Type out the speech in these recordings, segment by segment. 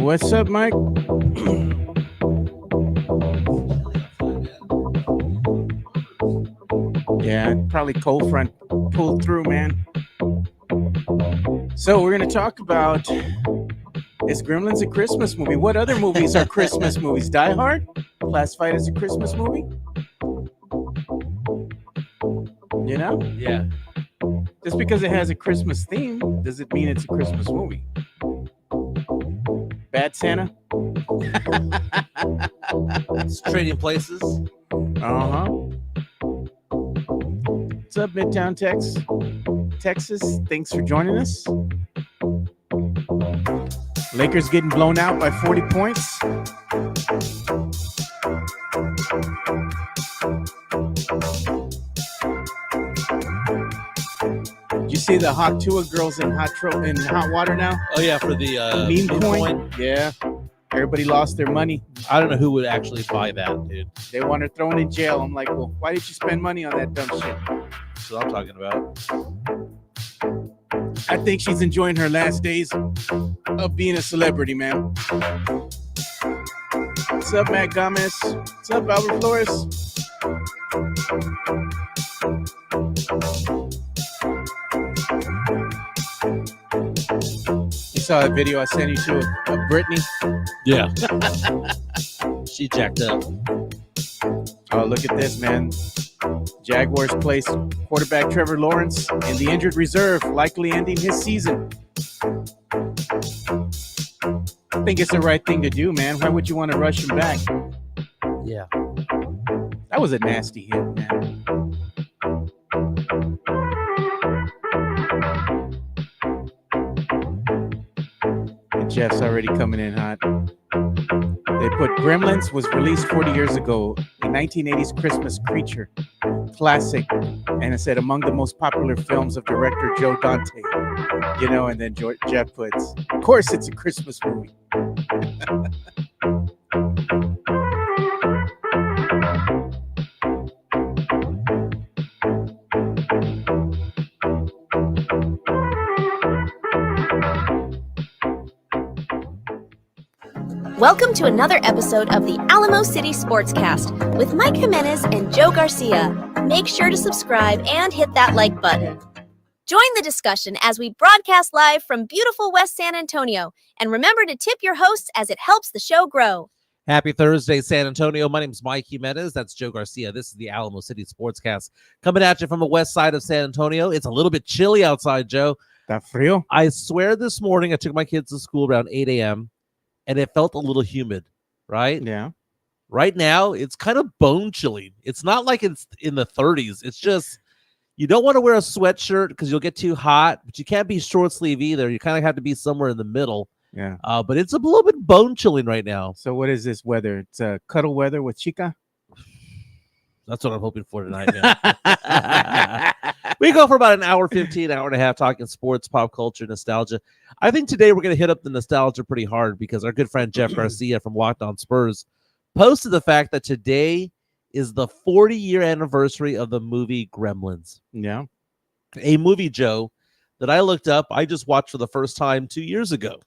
What's up, Mike? Yeah, probably cold front pulled through, man. So we're going to talk about, is Gremlins a Christmas movie? What other movies are Christmas movies? Die Hard? Classified as a Christmas movie? You know? Yeah. Just because it has a Christmas theme, does it mean it's a Christmas movie? Bad Santa? It's Trading Places. Uh-huh. What's up, Midtown Texas? Thanks for joining us. Lakers getting blown out by 40 points. Did you see the Hot Tua girls in hot water now? Oh yeah, for the meme coin. Yeah. Everybody lost their money. I don't know who would actually buy that, dude. They want her thrown in jail. I'm like, well, why did you spend money on that dumb shit? That's what I'm talking about. I think she's enjoying her last days of being a celebrity, man. What's up, Matt Gomez? What's up, Albert Flores? You saw that video I sent you to of Britney? Yeah. She jacked up. Oh, look at this, man. Jaguars place quarterback Trevor Lawrence in the injured reserve, likely ending his season. I think it's the right thing to do, man. Why would you want to rush him back? Yeah. That was a nasty hit, man. And Jeff's already coming in hot. They put Gremlins was released 40 years ago, a 1980s Christmas creature classic, and it said among the most popular films of director Joe Dante. You know, and then Jeff puts, of course it's a Christmas movie. Welcome to another episode of the Alamo City Sportscast with Mike Jimenez and Joe Garcia. Make sure to subscribe and hit that like button. Join the discussion as we broadcast live from beautiful West San Antonio. And remember to tip your hosts as it helps the show grow. Happy Thursday, San Antonio. My name is Mike Jimenez. That's Joe Garcia. This is the Alamo City Sportscast coming at you from the west side of San Antonio. It's a little bit chilly outside, Joe. Está frío? I swear this morning I took my kids to school around 8 a.m. and it felt a little humid, right? Yeah. Right now, it's kind of bone chilling. It's not like it's in the 30s. It's just, you don't want to wear a sweatshirt because you'll get too hot, but you can't be short sleeve either. You kind of have to be somewhere in the middle. Yeah. But it's a little bit bone chilling right now. So what is this weather? It's cuddle weather with Chica? That's what I'm hoping for tonight, man. We go for about an hour 15, hour and a half talking sports, pop culture, nostalgia. I think today we're going to hit up the nostalgia pretty hard because our good friend Jeff Garcia from Locked On Spurs posted the fact that today is the 40-year anniversary of the movie Gremlins. Yeah. A movie, Joe, that I looked up. I just watched for the first time 2 years ago.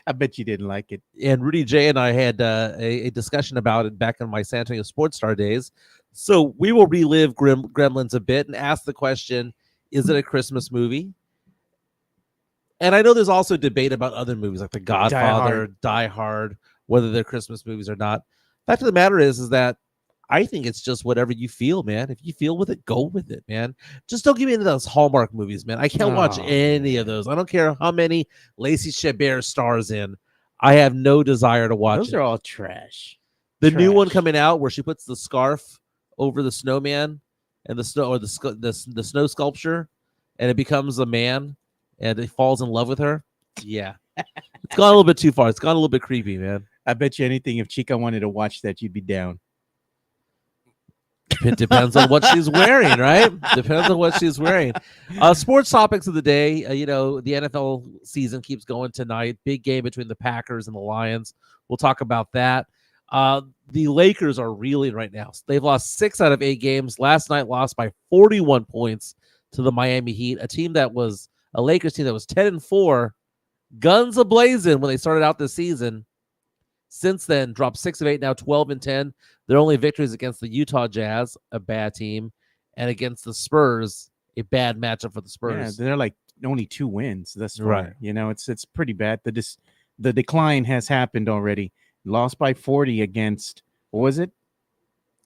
I bet you didn't like it. And Rudy J and I had a discussion about it back in my San Antonio Sports Star days. So we will relive Gremlins a bit and ask the question, is it a Christmas movie? And I know there's also debate about other movies like The Godfather, Die Hard, whether they're Christmas movies or not. Fact of the matter is that I think it's just whatever you feel, man. If you feel with it, go with it, man. Just don't give me into those Hallmark movies, man. I can't watch any of those. I don't care how many Lacey Chabert stars in. I have no desire to watch Those are all trash. The new one coming out where she puts the scarf over the snowman and the snow or the snow sculpture, and it becomes a man, and it falls in love with her. Yeah, it's gone a little bit too far. It's gone a little bit creepy, man. I bet you anything if Chica wanted to watch that, you'd be down. It depends on what she's wearing, right? Depends on what she's wearing. Sports topics of the day. The NFL season keeps going tonight. Big game between the Packers and the Lions. We'll talk about that. The Lakers are reeling right now. They've lost 6 out of 8 games. Last night lost by 41 points to the Miami Heat, a Lakers team that was 10-4 guns a-blazing when they started out this season. Since then, dropped 6 of 8, now 12-10. Their only victories against the Utah Jazz, a bad team, and against the Spurs, a bad matchup for the Yeah, Spurs. they're like only 2 wins thus far. Right. You know, it's pretty bad. The decline has happened already. Lost by 40 against, what was it?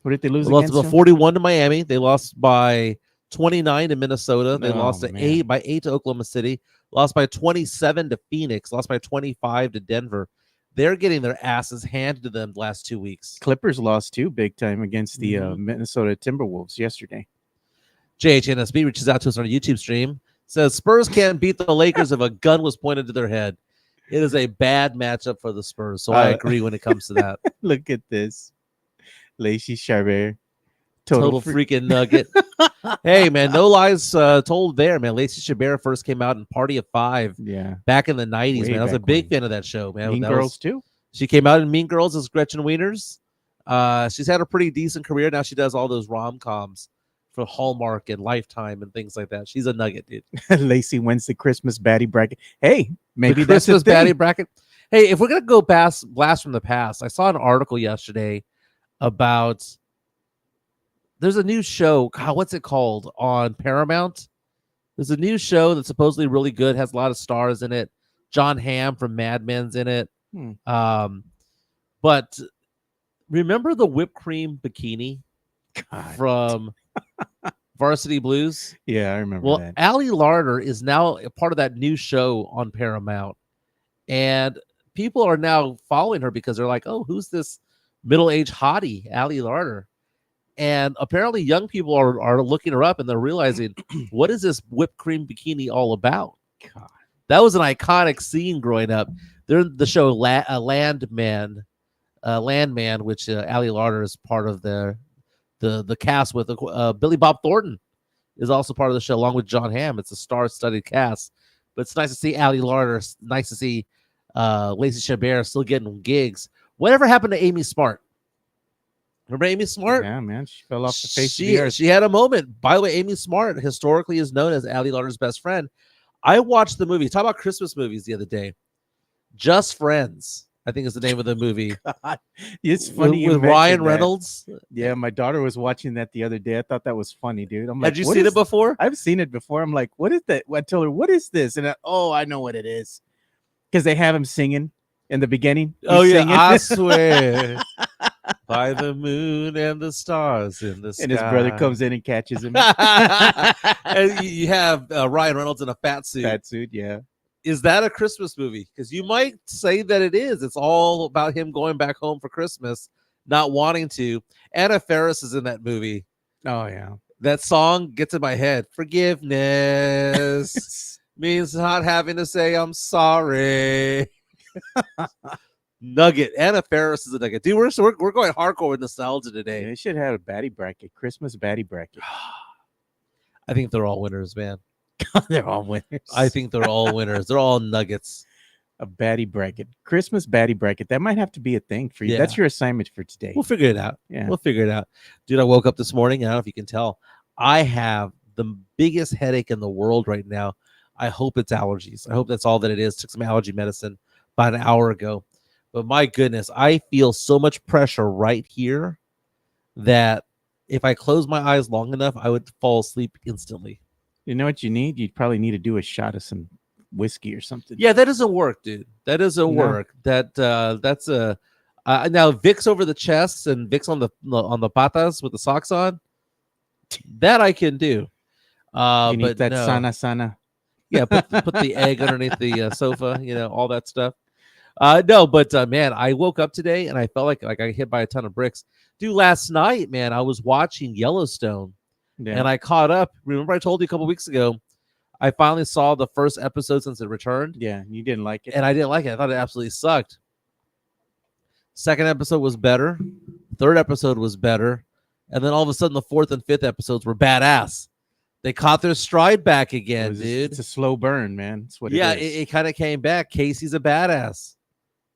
What did they lose They lost against? by 41 to Miami. They lost by 29 to Minnesota. They lost man. 8 to Oklahoma City. Lost by 27 to Phoenix. Lost by 25 to Denver. They're getting their asses handed to them the last 2 weeks. Clippers lost too big time against the Minnesota Timberwolves yesterday. JHNSB reaches out to us on a YouTube stream. Says Spurs can't beat the Lakers if a gun was pointed to their head. It is a bad matchup for the Spurs. So I agree when it comes to that. Look at this. Lacey Chabert. Total freaking nugget. Hey, man, no lies told there, man. Lacey Chabert first came out in Party of Five back in the 90s, man. I was a big fan of that show, man. Mean Girls, too. She came out in Mean Girls as Gretchen Wieners. She's had a pretty decent career. Now she does all those rom-coms for Hallmark and Lifetime and things like that. She's a nugget, dude. Lacey wins the Christmas baddie bracket. Hey, maybe the that's Christmas a thing. baddie bracket. Hey, if we're going to go blast from the past, I saw an article yesterday about there's a new show. God, what's it called on Paramount? There's a new show that's supposedly really good, has a lot of stars in it. John Hamm from Mad Men's in it. But remember the whipped cream bikini from Varsity Blues? Yeah, I remember that. Allie Larder is now a part of that new show on Paramount. And people are now following her because they're like, oh, who's this middle-aged hottie, Allie Larder? And apparently young people are looking her up and they're realizing, what is this whipped cream bikini all about? God. That was an iconic scene growing up. They're in the show Landman, which Allie Larder is part of the cast with. Billy Bob Thornton is also part of the show along with John Hamm. It's a star-studded cast. But it's nice to see Allie Larder. It's nice to see Lacey Chabert still getting gigs. Whatever happened to Amy Smart? Remember Amy Smart? Yeah, man. She fell off the face of the earth. She had a moment. By the way, Amy Smart historically is known as Allie Larder's best friend. I watched the movie. Talk about Christmas movies the other day. Just Friends, I think is the name of the movie. God, it's funny with Ryan Reynolds. Yeah, my daughter was watching that the other day. I thought that was funny, dude. I'm like, had you seen it before? I've seen it before. I'm like, what is that? I tell her, what is this? And I know what it is, because they have him singing in the beginning. Singing. I swear. By the moon and the stars in the sky. And his brother comes in and catches him. And you have Ryan Reynolds in a fat suit. Fat suit, yeah. Is that a Christmas movie? Because you might say that it is. It's all about him going back home for Christmas, not wanting to. Anna Faris is in that movie. Oh, yeah. That song gets in my head. Forgiveness means not having to say I'm sorry. Nugget. Anna Faris is a nugget. Dude, we're going hardcore with nostalgia today. They should have a baddie bracket. Christmas baddie bracket. I think they're all winners, man. They're all winners. I think they're all winners. They're all nuggets. A baddie bracket. Christmas baddie bracket. That might have to be a thing for you. Yeah. That's your assignment for today. We'll figure it out. Yeah. We'll figure it out. Dude, I woke up this morning. I don't know if you can tell. I have the biggest headache in the world right now. I hope it's allergies. I hope that's all that it is. Took some allergy medicine about an hour ago. But my goodness, I feel so much pressure right here that if I close my eyes long enough, I would fall asleep instantly. You know what you need? You'd probably need to do a shot of some whiskey or something. Yeah, that doesn't work, dude. That doesn't work. That's a now Vicks over the chest and Vicks on the patas with the socks on. That I can do. You need but that no. sana. Yeah, put the egg underneath the sofa. All that stuff. No, but man, I woke up today and I felt like I got hit by a ton of bricks. Dude, last night, man, I was watching Yellowstone and I caught up. Remember I told you a couple weeks ago, I finally saw the first episode since it returned. Yeah, you didn't like it. And I didn't like it. I thought it absolutely sucked. Second episode was better. Third episode was better. And then all of a sudden, the fourth and fifth episodes were badass. They caught their stride back again, dude. It's a slow burn, man. That's what it is. Yeah, it kind of came back. Casey's a badass.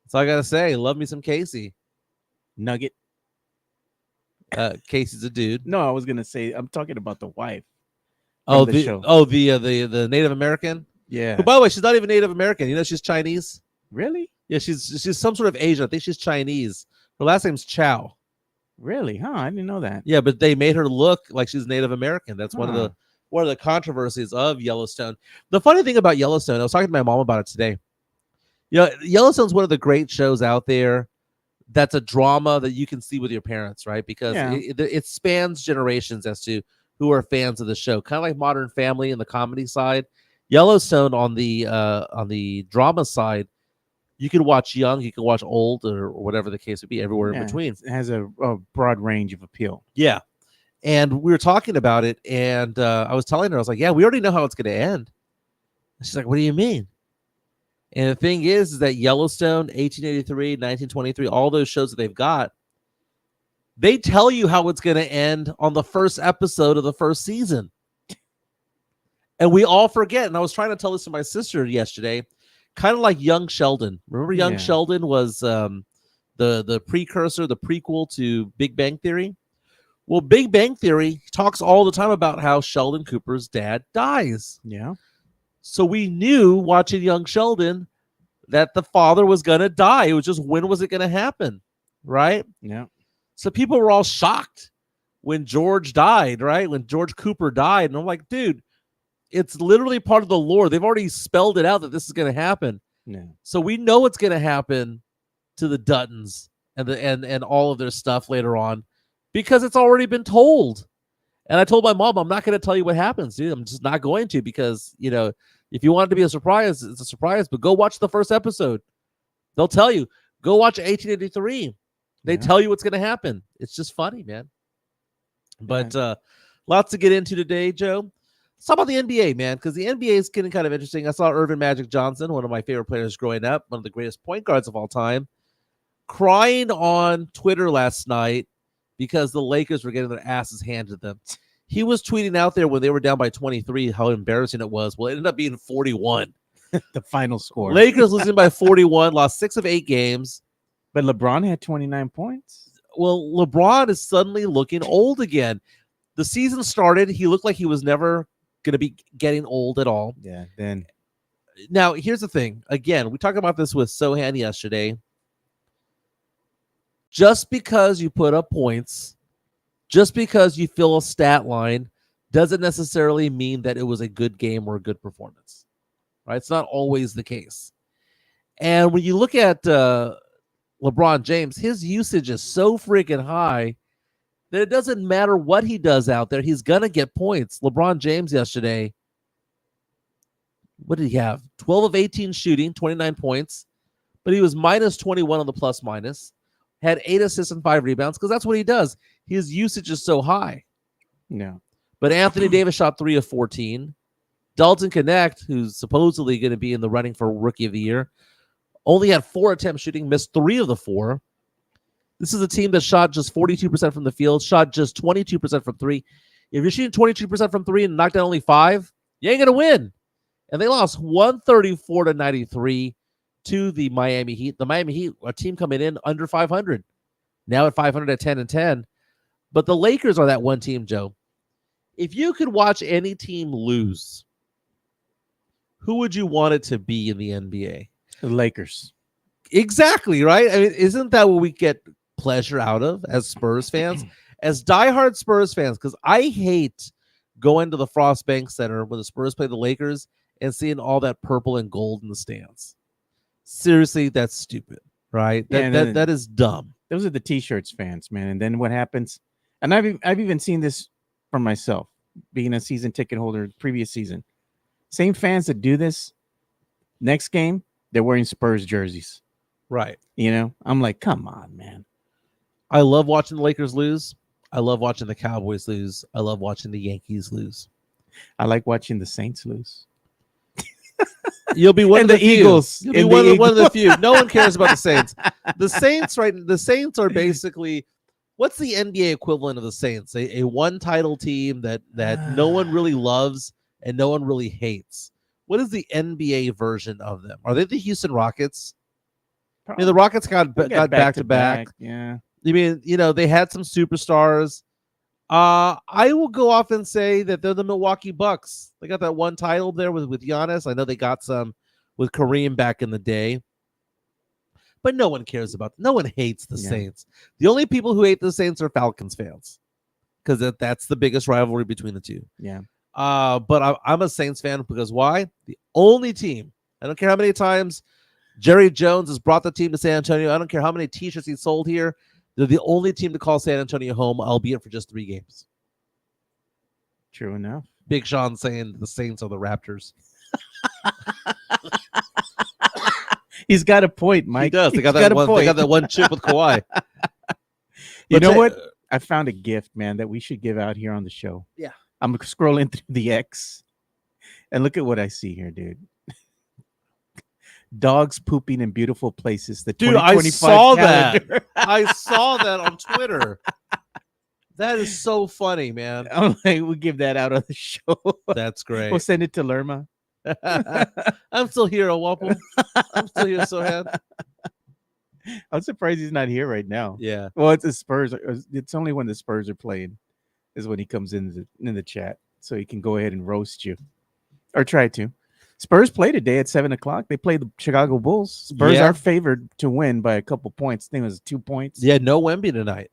That's all I got to say. Love me some Casey. Nugget. Casey's a dude. No, I was going to say, I'm talking about the wife. Oh, the show. the Native American? Yeah. Who, by the way, she's not even Native American. You know, she's Chinese. Really? Yeah, she's some sort of Asian. I think she's Chinese. Her last name's Chow. Really? Huh? I didn't know that. Yeah, but they made her look like she's Native American. That's one of Huh. the controversies of Yellowstone. The funny thing about Yellowstone, I was talking to my mom about it today. You know, Yellowstone's one of the great shows out there that's a drama that you can see with your parents, right? Because Yeah. it spans generations as to who are fans of the show. Kind of like Modern Family in the comedy side. Yellowstone on the drama side, you can watch young, you can watch old, or whatever the case would be, everywhere in between. It has a broad range of appeal. Yeah. And we were talking about it, and I was telling her, I was like, yeah, we already know how it's going to end. And she's like, what do you mean? And the thing is that Yellowstone, 1883, 1923, all those shows that they've got, they tell you how it's going to end on the first episode of the first season. And we all forget. And I was trying to tell this to my sister yesterday, kind of like Young Sheldon. Remember Young Sheldon was the precursor, the prequel to Big Bang Theory? Well, Big Bang Theory talks all the time about how Sheldon Cooper's dad dies. Yeah. So we knew watching Young Sheldon that the father was going to die. It was just, when was it going to happen? Right? Yeah. So people were all shocked when George died, right? When George Cooper died. And I'm like, dude, it's literally part of the lore. They've already spelled it out that this is going to happen. Yeah. So we know what's going to happen to the Duttons and all of their stuff later on because it's already been told. And I told my mom, I'm not going to tell you what happens, dude. I'm just not going to, because, you know, if you want it to be a surprise, it's a surprise. But go watch the first episode. They'll tell you. Go watch 1883. They tell you what's going to happen. It's just funny, man. But lots to get into today, Joe. Let's talk about the NBA, man, because the NBA is getting kind of interesting. I saw Irvin Magic Johnson, one of my favorite players growing up, one of the greatest point guards of all time, crying on Twitter last night because the Lakers were getting their asses handed to them. He was tweeting out there when they were down by 23 how embarrassing it was. Well, it ended up being 41. The final score. Lakers losing by 41, lost 6 of 8 games. But LeBron had 29 points. Well, LeBron is suddenly looking old again. The season started, he looked like he was never going to be getting old at all. Yeah, then. Now, here's the thing. Again, we talked about this with Sohan yesterday. Just because you put up points, just because you fill a stat line, doesn't necessarily mean that it was a good game or a good performance. Right? It's not always the case. And when you look at LeBron James, his usage is so freaking high that it doesn't matter what he does out there. He's going to get points. LeBron James yesterday, what did he have? 12 of 18 shooting, 29 points. But he was minus 21 on the plus minus. Had 8 assists and 5 rebounds because that's what he does. His usage is so high. No. But Anthony Davis shot 3 of 14. Dalton Connect, who's supposedly going to be in the running for Rookie of the Year, only had 4 attempts shooting, missed 3 of the 4. This is a team that shot just 42% from the field, shot just 22% from 3. If you're shooting 22% from 3 and knocked down only 5, you ain't going to win. And they lost 134-93 to the Miami Heat. The Miami Heat, a team coming in under 500, now at 500 at 10-10. But the Lakers are that one team, Joe. If you could watch any team lose, who would you want it to be in the NBA? The Lakers. Exactly, right? I mean, isn't that what we get pleasure out of as Spurs fans? As diehard Spurs fans, because I hate going to the Frost Bank Center when the Spurs play the Lakers and seeing all that purple and gold in the stands. Seriously, that's stupid, right? That is dumb. Those are the T-shirts fans, man. And then what happens? And I've even seen this for myself, being a season ticket holder previous season. Same fans that do this, next game, they're wearing Spurs jerseys. Right. You know, I'm like, come on, man. I love watching the Lakers lose. I love watching the Cowboys lose. I love watching the Yankees lose. I like watching the Saints lose. You'll be one of the Eagles. You'll be one of the few. No one cares about the Saints. The Saints, right? The Saints are basically, what's the NBA equivalent of the Saints? A one title team that no one really loves and no one really hates. What is the NBA version of them? Are they the Houston Rockets? I mean, the Rockets got back to back. Yeah. I mean, you know, they had some superstars. I will go off and say that they're the Milwaukee Bucks. They got that one title there with Giannis. I know they got some with Kareem back in the day. But no one cares about. No one hates the Saints. The only people who hate the Saints are Falcons fans, because that's the biggest rivalry between the two. Yeah. But I'm a Saints fan because why? The only team. I don't care how many times Jerry Jones has brought the team to San Antonio. I don't care how many T-shirts he sold here. They're the only team to call San Antonio home, albeit for just 3 games. True enough. Big Sean saying the Saints are the Raptors. He's got a point, Mike. He does. They got that one chip with Kawhi. You know what? I found a gift, man, that we should give out here on the show. Yeah. I'm scrolling through the X, and look at what I see here, dude. Dogs pooping in beautiful places. The dude, I 2025 saw calendar. that. I saw that on Twitter. That is so funny, man. I'm like, we'll give that out on the show. That's great. We'll send it to Lerma. I'm still here, Waffle. I'm still here, Sohan. I'm surprised he's not here right now. Yeah. Well, it's the Spurs. It's only when the Spurs are playing is when he comes in the chat, so he can go ahead and roast you, or try to. Spurs play today at 7:00. They play the Chicago Bulls. Spurs are favored to win by a couple points. I think it was 2 points. Yeah, no Wemby tonight.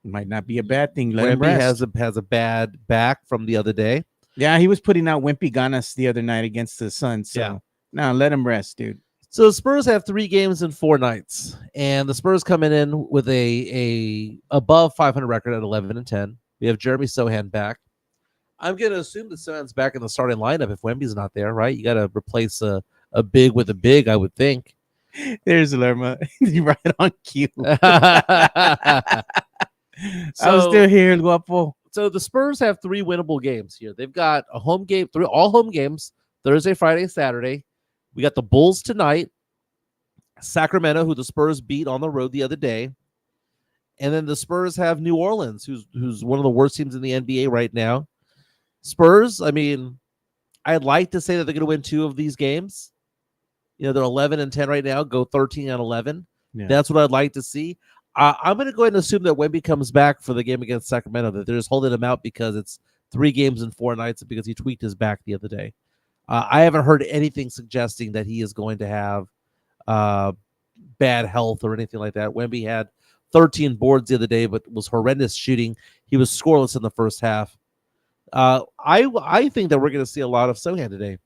Might not be a bad thing. Wemby has a bad back from the other day. Yeah, he was putting out wimpy ganas the other night against the Suns. So now let him rest, dude. So the Spurs have 3 games in 4 nights, and the Spurs coming in with a above 500 record at 11-10. We have Jeremy Sohan back. I'm going to assume that Sohan's back in the starting lineup if Wemby's not there, right? You got to replace a big with a big, I would think. There's Lerma. Right on cue. I'm still here, Guapo. So the Spurs have 3 winnable games here. They've got a home game, all home games, Thursday, Friday, Saturday. We got the Bulls tonight, Sacramento, who the Spurs beat on the road the other day. And then the Spurs have New Orleans, who's one of the worst teams in the NBA right now. Spurs, I mean, I'd like to say that they're going to win 2 of these games. You know, they're 11-10 right now, go 13-11. Yeah. That's what I'd like to see. I'm going to go ahead and assume that Wemby comes back for the game against Sacramento, that they're just holding him out because it's 3 games in 4 nights because he tweaked his back the other day. I haven't heard anything suggesting that he is going to have bad health or anything like that. Wemby had 13 boards the other day, but was horrendous shooting. He was scoreless in the first half. I think that we're going to see a lot of Sohan today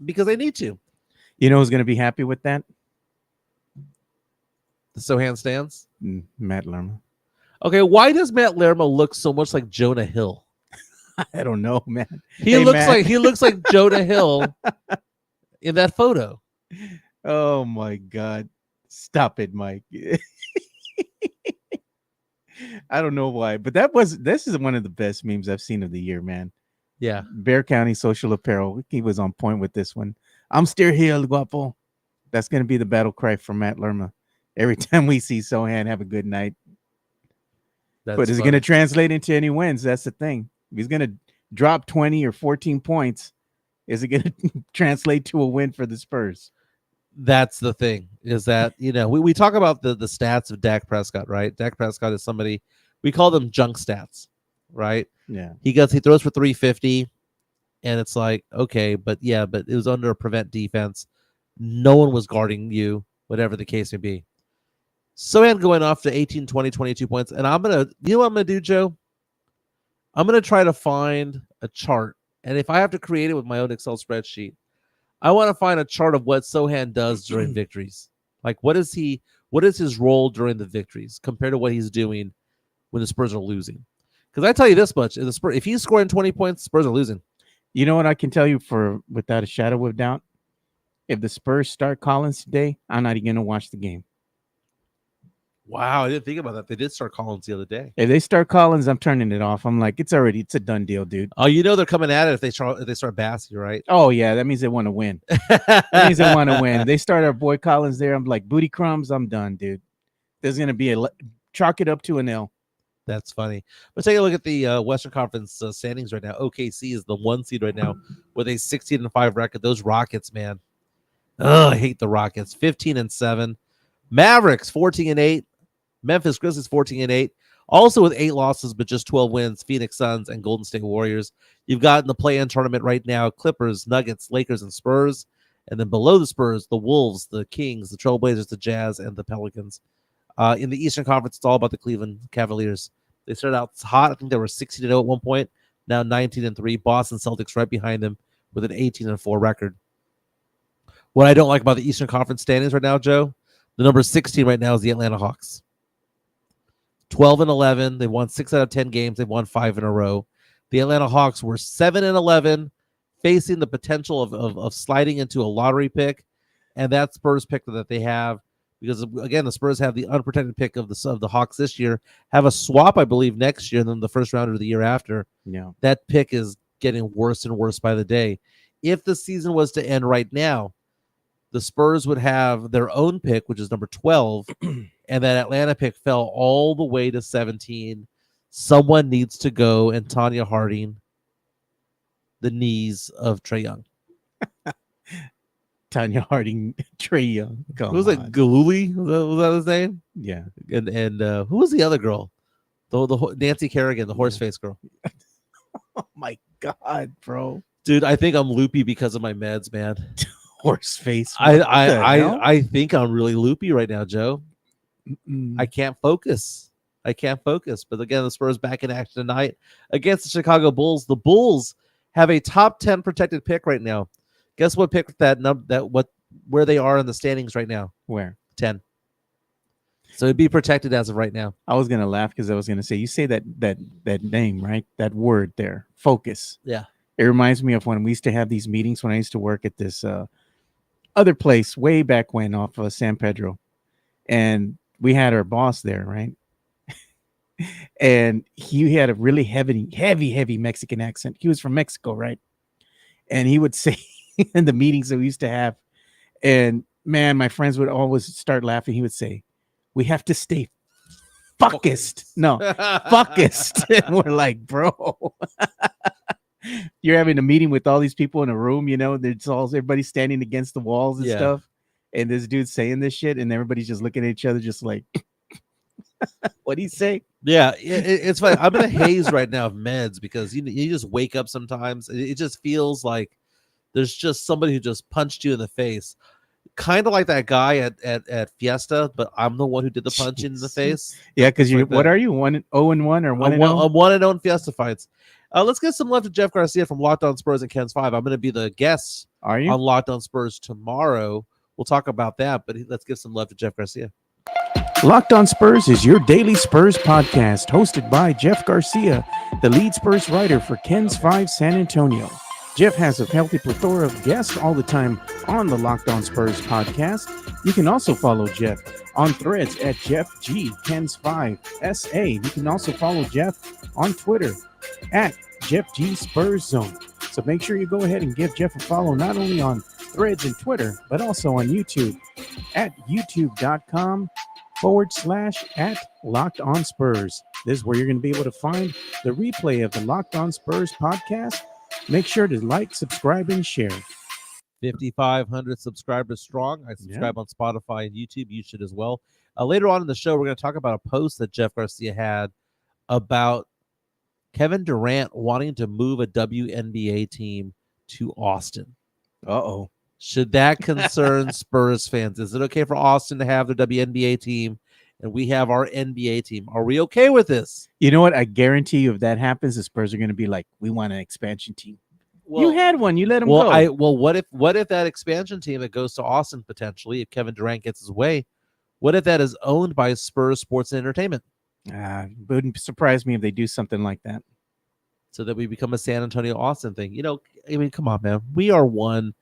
because they need to. You know who's going to be happy with that? The Sohan stands? Matt Lerma. Okay, why does Matt Lerma look so much like Jonah Hill? I don't know, man. He looks like Jonah Hill in that photo. Oh my God. Stop it, Mike. I don't know why, but this is one of the best memes I've seen of the year, man. Yeah. Bear County Social Apparel. He was on point with this one. I'm still here, Guapo. That's going to be the battle cry from Matt Lerma. Every time we see Sohan, have a good night. But is it going to translate into any wins? That's the thing. If he's going to drop 20 or 14 points, is it going to translate to a win for the Spurs? That's the thing, is that, you know, we talk about the stats of Dak Prescott, right? Dak Prescott is somebody, we call them junk stats, right? Yeah. He throws for 350, and it's like, okay, but it was under a prevent defense. No one was guarding you, whatever the case may be. Sohan going off to 18, 20, 22 points. And you know what I'm going to do, Joe? I'm going to try to find a chart. And if I have to create it with my own Excel spreadsheet, I want to find a chart of what Sohan does during victories. Like, what is his role during the victories compared to what he's doing when the Spurs are losing? Because I tell you this much, if he's scoring 20 points, Spurs are losing. You know what I can tell you without a shadow of doubt? If the Spurs start Collins today, I'm not even going to watch the game. Wow, I didn't think about that. They did start Collins the other day. If they start Collins, I'm turning it off. I'm like, it's a done deal, dude. Oh, you know they're coming at it if they start Bassey, right? Oh yeah, that means they want to win. That means they want to win. If they start our boy Collins there, I'm like, booty crumbs, I'm done, dude. There's gonna be chalk it up to an L. That's funny. Let's take a look at the Western Conference standings right now. OKC is the 1 seed right now with a 16-5 record. Those Rockets, man. Oh, I hate the Rockets. 15-7. Mavericks 14-8. Memphis Grizzlies 14-8. Also with 8 losses but just 12 wins, Phoenix Suns and Golden State Warriors. You've got in the play-in tournament right now Clippers, Nuggets, Lakers, and Spurs. And then below the Spurs, the Wolves, the Kings, the Trailblazers, the Jazz, and the Pelicans. In the Eastern Conference, it's all about the Cleveland Cavaliers. They started out hot. I think they were 16-0 at one point. Now 19-3. Boston Celtics right behind them with an 18-4 record. What I don't like about the Eastern Conference standings right now, Joe, the number 16 right now is the Atlanta Hawks. 12-11. They've won 6 out of 10 games. They've won 5 in a row. The Atlanta Hawks were 7-11, facing the potential of sliding into a lottery pick, and that Spurs pick that they have, because again the Spurs have the unprotected pick of the Hawks this year, have a swap I believe next year, and then the first rounder of the year after. Yeah, that pick is getting worse and worse by the day. If the season was to end right now, the Spurs would have their own pick, which is number 12, and that Atlanta pick fell all the way to 17. Someone needs to go and Tanya Harding the knees of Trae Young. Tanya Harding, Trae Young. Who was it? Galuli? Was that his name? Yeah. And who was the other girl? The Nancy Kerrigan, the horse face girl. Oh my God, bro. Dude, I think I'm loopy because of my meds, man. Horse face. I think I'm really loopy right now, Joe. I can't focus. But again, the Spurs back in action tonight against the Chicago Bulls. The Bulls have a top 10 protected pick right now. Guess what pick where they are in the standings right now? Where? 10. So it'd be protected as of right now. I was gonna laugh because I was gonna say, you say that name, right? That word there, focus. Yeah. It reminds me of when we used to have these meetings when I used to work at this other place way back when off of San Pedro, and we had our boss there, right? And he had a really heavy Mexican accent. He was from Mexico, right? And he would say in the meetings that we used to have, and man, my friends would always start laughing. He would say, "We have to stay focused." No, focused. And we're like, bro, you're having a meeting with all these people in a room, you know, there's all everybody's standing against the walls and stuff. And this dude's saying this shit, and everybody's just looking at each other, just like, what do you say? Yeah, it's funny. I'm in a haze right now of meds because you just wake up sometimes. It just feels like there's just somebody who just punched you in the face. Kind of like that guy at Fiesta, but I'm the one who did the punch in the face. Yeah, because you, what are you, 1-0-1 or 1-0? I'm 1-0 in Fiesta fights. Let's get some love to Jeff Garcia from Locked On Spurs and Ken's 5. I'm going to be the guest on Locked On Spurs tomorrow. We'll talk about that, but let's give some love to Jeff Garcia. Locked On Spurs is your daily Spurs podcast, hosted by Jeff Garcia, the lead Spurs writer for Ken's 5 San Antonio. Jeff has a healthy plethora of guests all the time on the Locked On Spurs podcast. You can also follow Jeff on threads at Jeff G Ken's 5 SA. You can also follow Jeff on Twitter at Jeff G Spurs Zone. So make sure you go ahead and give Jeff a follow, not only on threads and Twitter, but also on YouTube at youtube.com/@Locked On Spurs. This is where you're going to be able to find the replay of the Locked On Spurs podcast. Make sure to like, subscribe, and share. 5,500 subscribers strong. I subscribe on Spotify and YouTube. You should as well. Later on in the show, we're going to talk about a post that Jeff Garcia had about Kevin Durant wanting to move a WNBA team to Austin. Uh-oh. Should that concern Spurs fans? Is it okay for Austin to have their WNBA team and we have our NBA team? Are we okay with this? You know what? I guarantee you if that happens, the Spurs are going to be like, we want an expansion team. Well, you had one. You let them go. What if that expansion team that goes to Austin potentially, if Kevin Durant gets his way, what if that is owned by Spurs Sports and Entertainment? It wouldn't surprise me if they do something like that. So that we become a San Antonio Austin thing. You know, I mean, come on, man. We are one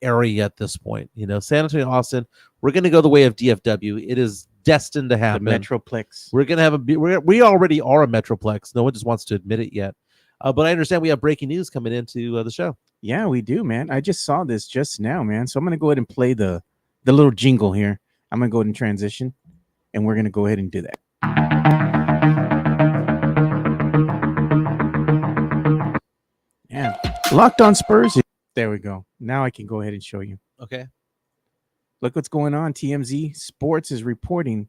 area at this point. You know, San Antonio Austin, we're going to go the way of DFW. It is destined to happen. The Metroplex. We're going to have we already are a Metroplex. No one just wants to admit it yet. But I understand we have breaking news coming into the show. Yeah, we do, man. I just saw this just now, man. So I'm going to go ahead and play the little jingle here. I'm going to go ahead and transition, and we're going to go ahead and do that. Yeah. Locked On Spurs. There we go. Now I can go ahead and show you. Okay. Look what's going on. TMZ Sports is reporting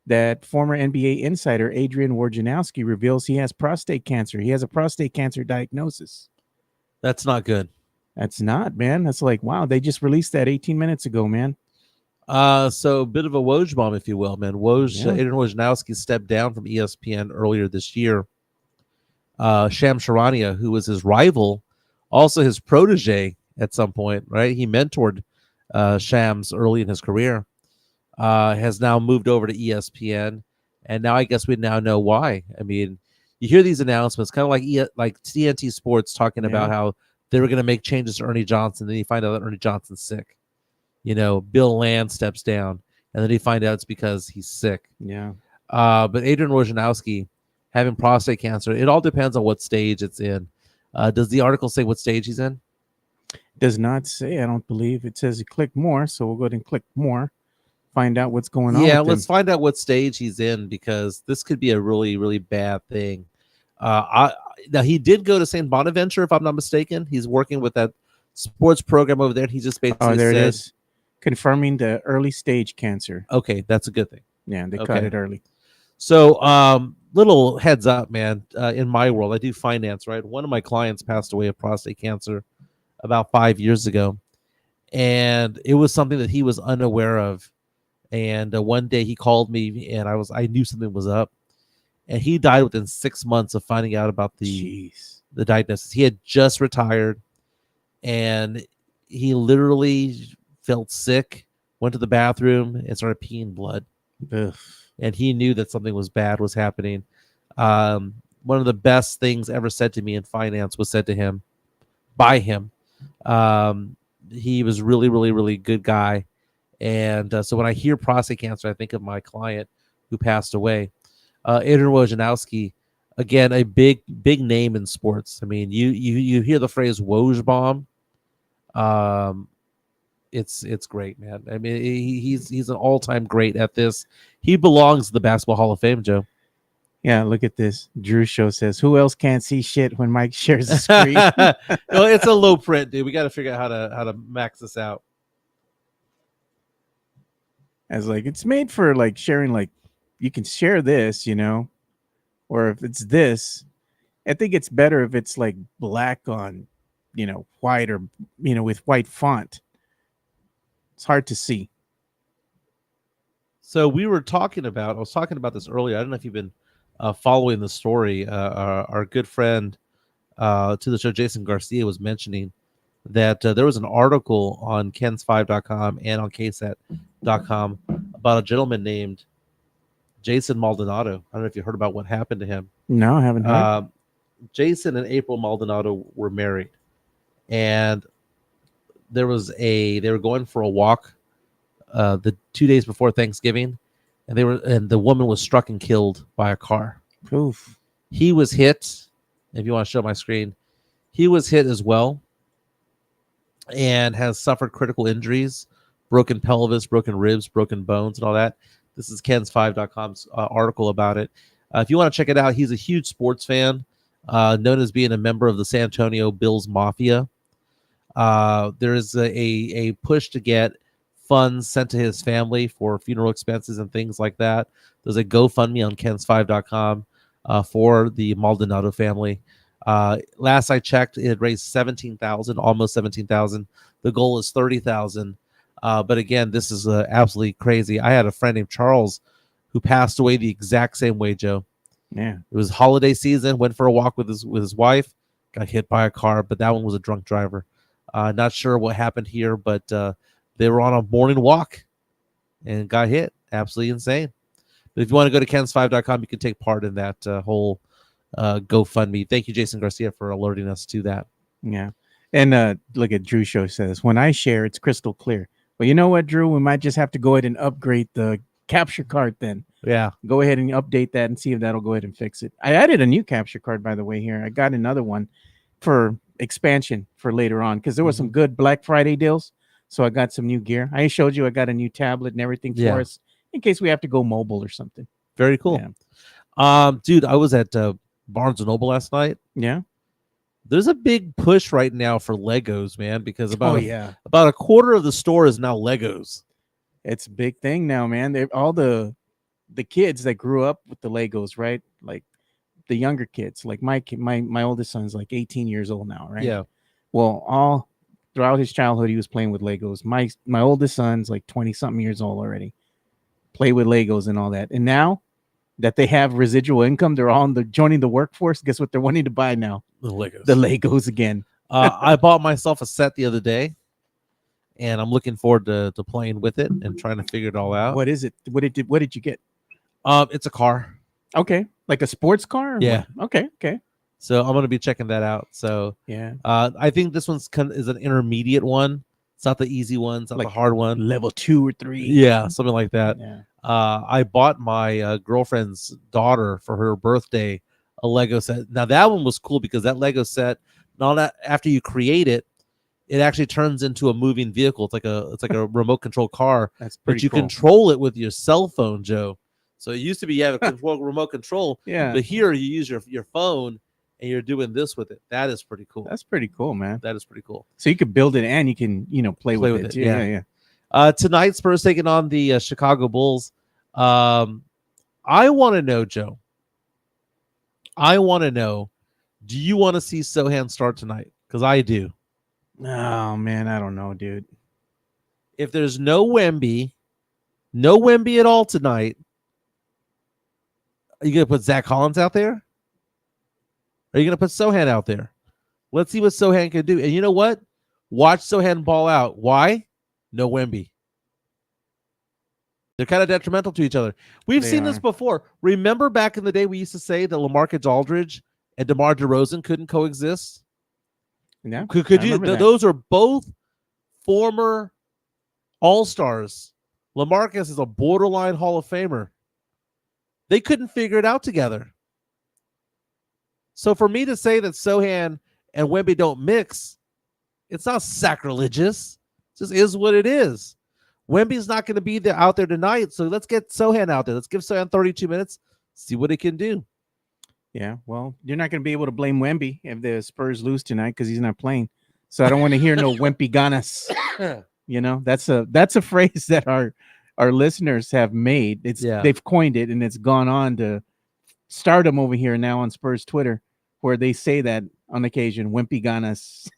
that former NBA insider Adrian Wojnarowski reveals he has prostate cancer. He has a prostate cancer diagnosis. That's not good. That's not, man. That's like, wow, they just released that 18 minutes ago, man. So a bit of a Woj bomb, if you will, man. Yeah. Adrian Wojnarowski stepped down from ESPN earlier this year. Sham Charania, who was his rival, also his protege at some point, right? He mentored Shams early in his career, has now moved over to ESPN, and now I guess we now know why. I mean, you hear these announcements, kind of like TNT Sports talking about how they were going to make changes to Ernie Johnson, then you find out that Ernie Johnson's sick. You know, Bill Land steps down, and then you find out it's because he's sick. Yeah. But Adrian Wojnarowski having prostate cancer, it all depends on what stage it's in. Does the article say what stage he's in? Does not say. I don't believe it says you click more. So we'll go ahead and click more. Find out what's going on. Yeah, with let's him. find out what stage he's in, because this could be a really, really bad thing. Now, he did go to St. Bonaventure, if I'm not mistaken. He's working with that sports program over there. He just basically there said, it is. Confirming the early stage cancer. okay, that's a good thing. Yeah, they cut Okay. it early. So, little heads up, man. In my world, I do finance, right? One of my clients passed away of prostate cancer about 5 years ago, and it was something that he was unaware of. And one day he called me, and I knew something was up, and he died within 6 months of finding out about the diagnosis. He had just retired, and he literally felt sick, went to the bathroom, and started peeing blood. Ugh. And he knew that something was bad was happening. One of the best things ever said to me in finance was said to him by him. He was really, really, really good guy. And so when I hear prostate cancer, I think of my client who passed away. Adrian Wojnarowski, again, a big name in sports. I mean, you hear the phrase Woj bomb. It's great, man. I mean, he's an all-time great at this. He belongs to the Basketball Hall of Fame, Joe. Yeah, look at this. Drew Show says, who else can't see shit when Mike shares the screen? No, it's a low print, dude. We got to figure out how to max this out. As like, it's made for like sharing, like you can share this, you know, or if it's this, I think it's better if it's like black on, you know, white, or, you know, with white font. It's hard to see. So I was talking about this earlier. I don't know if you've been following the story. Our good friend to the show, Jason Garcia, was mentioning that there was an article on kens5.com and on ksat.com about a gentleman named Jason Maldonado. I don't know if you heard about what happened to him. No, I haven't heard. Jason and April Maldonado were married, and they were going for a walk the 2 days before Thanksgiving, and the woman was struck and killed by a car. Oof. He was hit. If you want to show my screen, he was hit as well, and has suffered critical injuries, broken pelvis, broken ribs, broken bones, and all that. This is kens5.com's article about it. If you want to check it out, he's a huge sports fan, known as being a member of the San Antonio Bills Mafia. There's a push to get funds sent to his family for funeral expenses and things like that. There's a GoFundMe on kens5.com for the Maldonado family. Last I checked, it had raised $17,000, almost $17,000. The goal is $30,000. But again, this is absolutely crazy. I had a friend named Charles who passed away the exact same way, Joe. Yeah. It was holiday season, went for a walk with his wife, got hit by a car, but that one was a drunk driver. Not sure what happened here, but they were on a morning walk and got hit. Absolutely insane. But if you want to go to kens5.com, you can take part in that whole GoFundMe. Thank you, Jason Garcia, for alerting us to that. Yeah. And look at Drew Show says, when I share, it's crystal clear. Well, you know what, Drew? We might just have to go ahead and upgrade the capture card then. Yeah. Go ahead and update that and see if that'll go ahead and fix it. I added a new capture card, by the way, here. I got another one for expansion for later on because there were some good Black Friday deals. So I got some new gear. I showed you I got a new tablet and everything for us in case we have to go mobile or something. Very cool. Yeah. Dude, I was at Barnes & Noble last night. Yeah. There's a big push right now for Legos, man, because about a quarter of the store is now Legos. It's a big thing now, man. All the the kids that grew up with the Legos, right? Like the younger kids, like my oldest son's like 18 years old now, right? Yeah. Well, all throughout his childhood, he was playing with Legos. My oldest son's like 20 something years old already, play with Legos and all that. And now that they have residual income, they're all joining the workforce. Guess what they're wanting to buy now? The Legos. The Legos again. I bought myself a set the other day, and I'm looking forward to playing with it and trying to figure it all out. What is it? What did you get? It's a car. Okay, like a sports car? Or Yeah. what? Okay. So I'm going to be checking that out. So Yeah. I think this one's is an intermediate one. It's not the easy one. It's not Like the hard one. Level 2 or 3. Yeah, something like that. Yeah. I bought my girlfriend's daughter for her birthday a Lego set. Now that one was cool because that Lego set, not after you create it, it actually turns into a moving vehicle. It's like a remote control car. That's pretty But you cool. control it with your cell phone, Joe. So it used to be you have a remote control. Yeah. But here you use your phone and you're doing this with it. That is pretty cool. That's pretty cool, man. That is pretty cool. So you could build it and you can, play with it. Too. yeah. Yeah. Tonight, Spurs taking on the Chicago Bulls. I want to know, Joe. I want to know, do you want to see Sohan start tonight? Because I do. Oh, man, I don't know, dude. If there's no Wemby at all tonight, are you going to put Zach Collins out there? Are you going to put Sohan out there? Let's see what Sohan can do. And you know what? Watch Sohan ball out. Why? No Wemby. They're kind of detrimental to each other. We've seen this before. Remember back in the day we used to say that LaMarcus Aldridge and DeMar DeRozan couldn't coexist? Yeah. Could you? Those are both former All-Stars. LaMarcus is a borderline Hall of Famer. They couldn't figure it out together. So for me to say that Sohan and Wemby don't mix, it's not sacrilegious. It just is what it is. Wemby's not going to be out there tonight, so let's get Sohan out there. Let's give Sohan 32 minutes, see what he can do. Yeah, well, you're not going to be able to blame Wemby if the Spurs lose tonight because he's not playing. So I don't want to hear no Wemby ganas. That's a phrase that our listeners have made. They've coined it, and it's gone on to stardom over here now on Spurs Twitter, where they say that on occasion, Wemby ganas.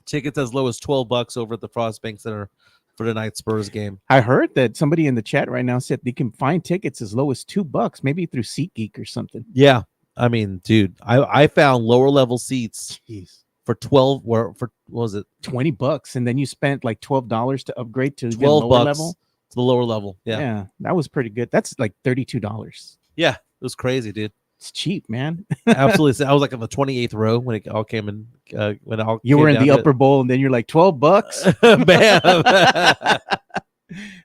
Tickets as low as $12 over at the Frost Bank Center for tonight's Spurs game. I heard that somebody in the chat right now said they can find tickets as low as $2, maybe through SeatGeek or something. Yeah, I mean, dude, I found lower level seats for what was it? $20, and then you spent like $12 to upgrade to $12 lower level. To the lower level. Yeah, that was pretty good. That's like $32. Yeah, it was crazy, dude. It's cheap, man. Absolutely. I was like on the 28th row when it all came in. You were in the upper bowl, and then you're like $12. Bam.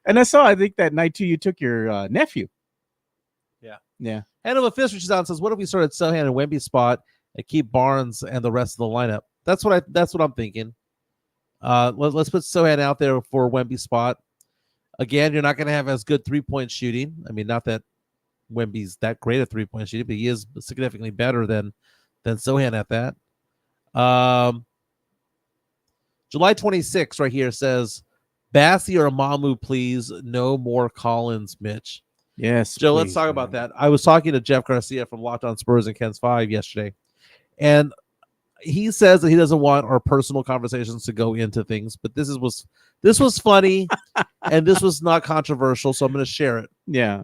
And I think that night too, you took your nephew. Yeah. Hand of a fist reaches out and says, "What if we started Sohan and Wemby spot and keep Barnes and the rest of the lineup?" That's what I'm thinking. Let's put Sohan out there for Wemby spot. Again, you're not going to have as good 3-point shooting. I mean, not that Wemby's that great at 3-point shooting, but he is significantly better than Sohan at that. July 26th right here says, Bassie or Mamu, please. No more Collins, Mitch. Yes, Joe, let's talk about that. I was talking to Jeff Garcia from Locked On Spurs and Ken's 5 yesterday, and he says that he doesn't want our personal conversations to go into things, but this was funny and this was not controversial, so I'm going to share it. Yeah.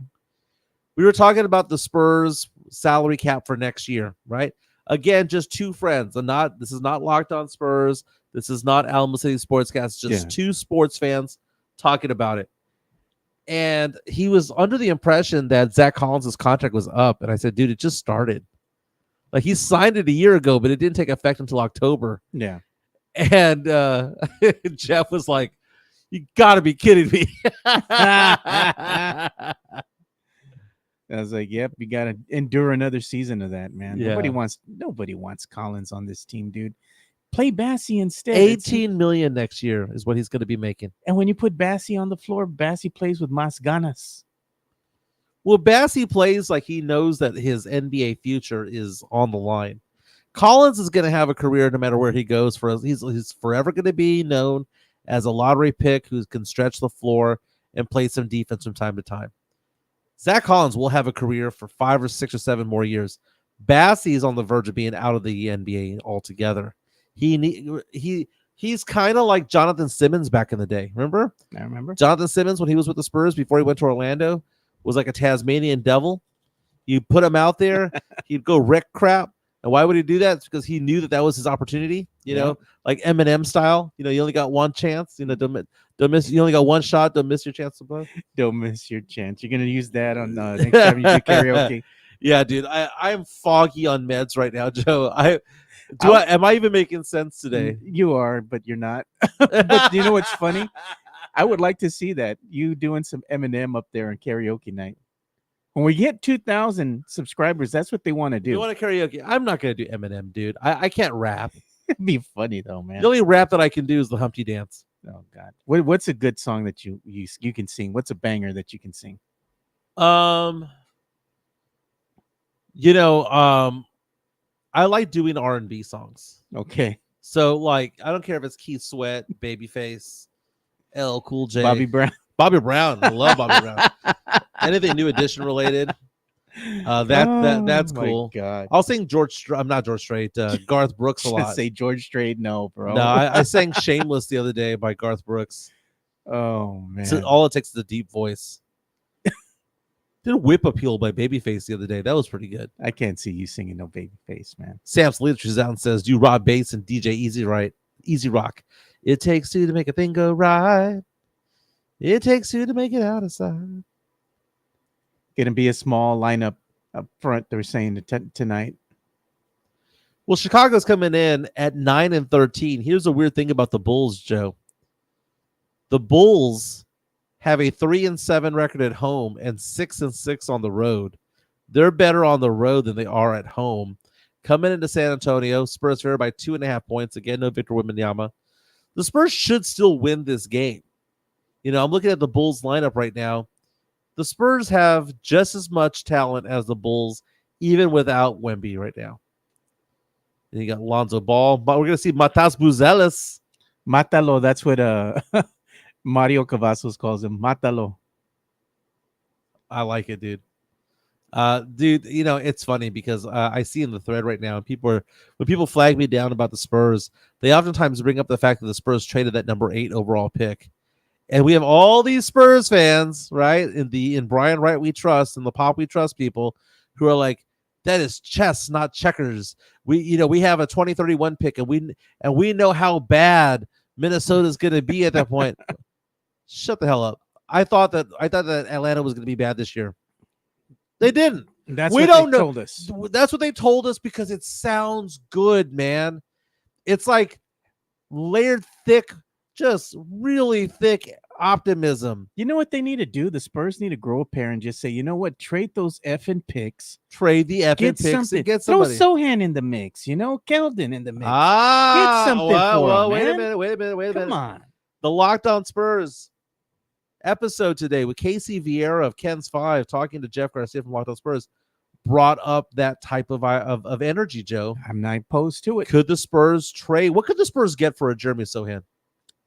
We were talking about the Spurs salary cap for next year, right? Again, just two friends. This is not Locked On Spurs. This is not Alamo City Sportscast. Just two sports fans talking about it. And he was under the impression that Zach Collins' contract was up. And I said, dude, it just started. Like, he signed it a year ago, but it didn't take effect until October. Yeah. And Jeff was like, you got to be kidding me. I was like, yep, you got to endure another season of that, man. Yeah. Nobody wants Collins on this team, dude. Play Bassie instead. $18 million next year is what he's going to be making. And when you put Bassie on the floor, Bassie plays with más ganas. Well, Bassie plays like he knows that his NBA future is on the line. Collins is going to have a career no matter where he goes. He's forever going to be known as a lottery pick who can stretch the floor and play some defense from time to time. Zach Collins will have a career for 5 or 6 or 7 more years. Bassey is on the verge of being out of the NBA altogether. He's kind of like Jonathan Simmons back in the day. Remember? I remember. Jonathan Simmons, when he was with the Spurs before he went to Orlando, was like a Tasmanian devil. You put him out there, he'd go wreck crap. And why would he do that? It's because he knew that was his opportunity, like Eminem style. You only got one chance. Don't miss. You only got one shot. Don't miss your chance to play. Don't miss your chance. You're going to use that on next time you do karaoke. Yeah, dude. I'm foggy on meds right now, Joe. Am I even making sense today? You are, but you're not. But you know what's funny? I would like to see that. You doing some Eminem up there on karaoke night. When we get 2,000 subscribers, that's what they want to do. You want to karaoke? I'm not going to do Eminem, dude. I can't rap. It'd be funny though, man. The only rap that I can do is the Humpty Dance. Oh God, what's a good song that you can sing? What's a banger that you can sing? I like doing R&B songs. Okay, so like I don't care if it's Keith Sweat, Babyface, LL Cool J, Bobby Brown. I love Bobby Brown. Anything New Edition related. That's cool. God. I'll sing I'm not George Strait, Garth Brooks a lot. Say George Strait, no, bro. No, I sang Shameless the other day by Garth Brooks. Oh man. So all it takes is a deep voice. Did a Whip Appeal by Babyface the other day. That was pretty good. I can't see you singing no Babyface, man. Sam Slitch is out and says, do Rob Bass and DJ Easy Rock. It takes two to make a thing go right. It takes two to make it out of sight. Going to be a small lineup up front, they're saying tonight. Well, Chicago's coming in at 9-13. Here's a weird thing about the Bulls, Joe. The Bulls have a 3-7 record at home and 6-6 on the road. They're better on the road than they are at home. Coming into San Antonio, Spurs favored by 2.5 points. Again, no Victor Wembanyama. The Spurs should still win this game. I'm looking at the Bulls lineup right now. The Spurs have just as much talent as the Bulls, even without Wemby right now. And you got Lonzo Ball, but we're going to see Matas Buzelis. Matalo, that's what Mario Cavazos calls him. Matalo. I like it, dude. Dude, it's funny because I see in the thread right now, when people flag me down about the Spurs, they oftentimes bring up the fact that the Spurs traded that number 8 overall pick. And we have all these Spurs fans, right? In Brian Wright we trust, and the Pop we trust people who are like, that is chess, not checkers. We have a 2031 pick, and we know how bad Minnesota's going to be at that point. Shut the hell up. I thought that Atlanta was going to be bad this year. They didn't. That's what they told us. That's what they told us because it sounds good, man. It's like layered thick, just really thick optimism. You know what they need to do? The Spurs need to grow a pair and just say, you know what? Trade those effing picks. Trade the effing picks and get somebody. Throw Sohan in the mix, Keldon in the mix. Get something for him, wait man. a minute. Come on. The Locked On Spurs episode today with Casey Vieira of Ken's 5 talking to Jeff Garcia from Locked On Spurs brought up that type of energy, Joe. I'm not opposed to it. Could the Spurs trade? What could the Spurs get for a Jeremy Sohan?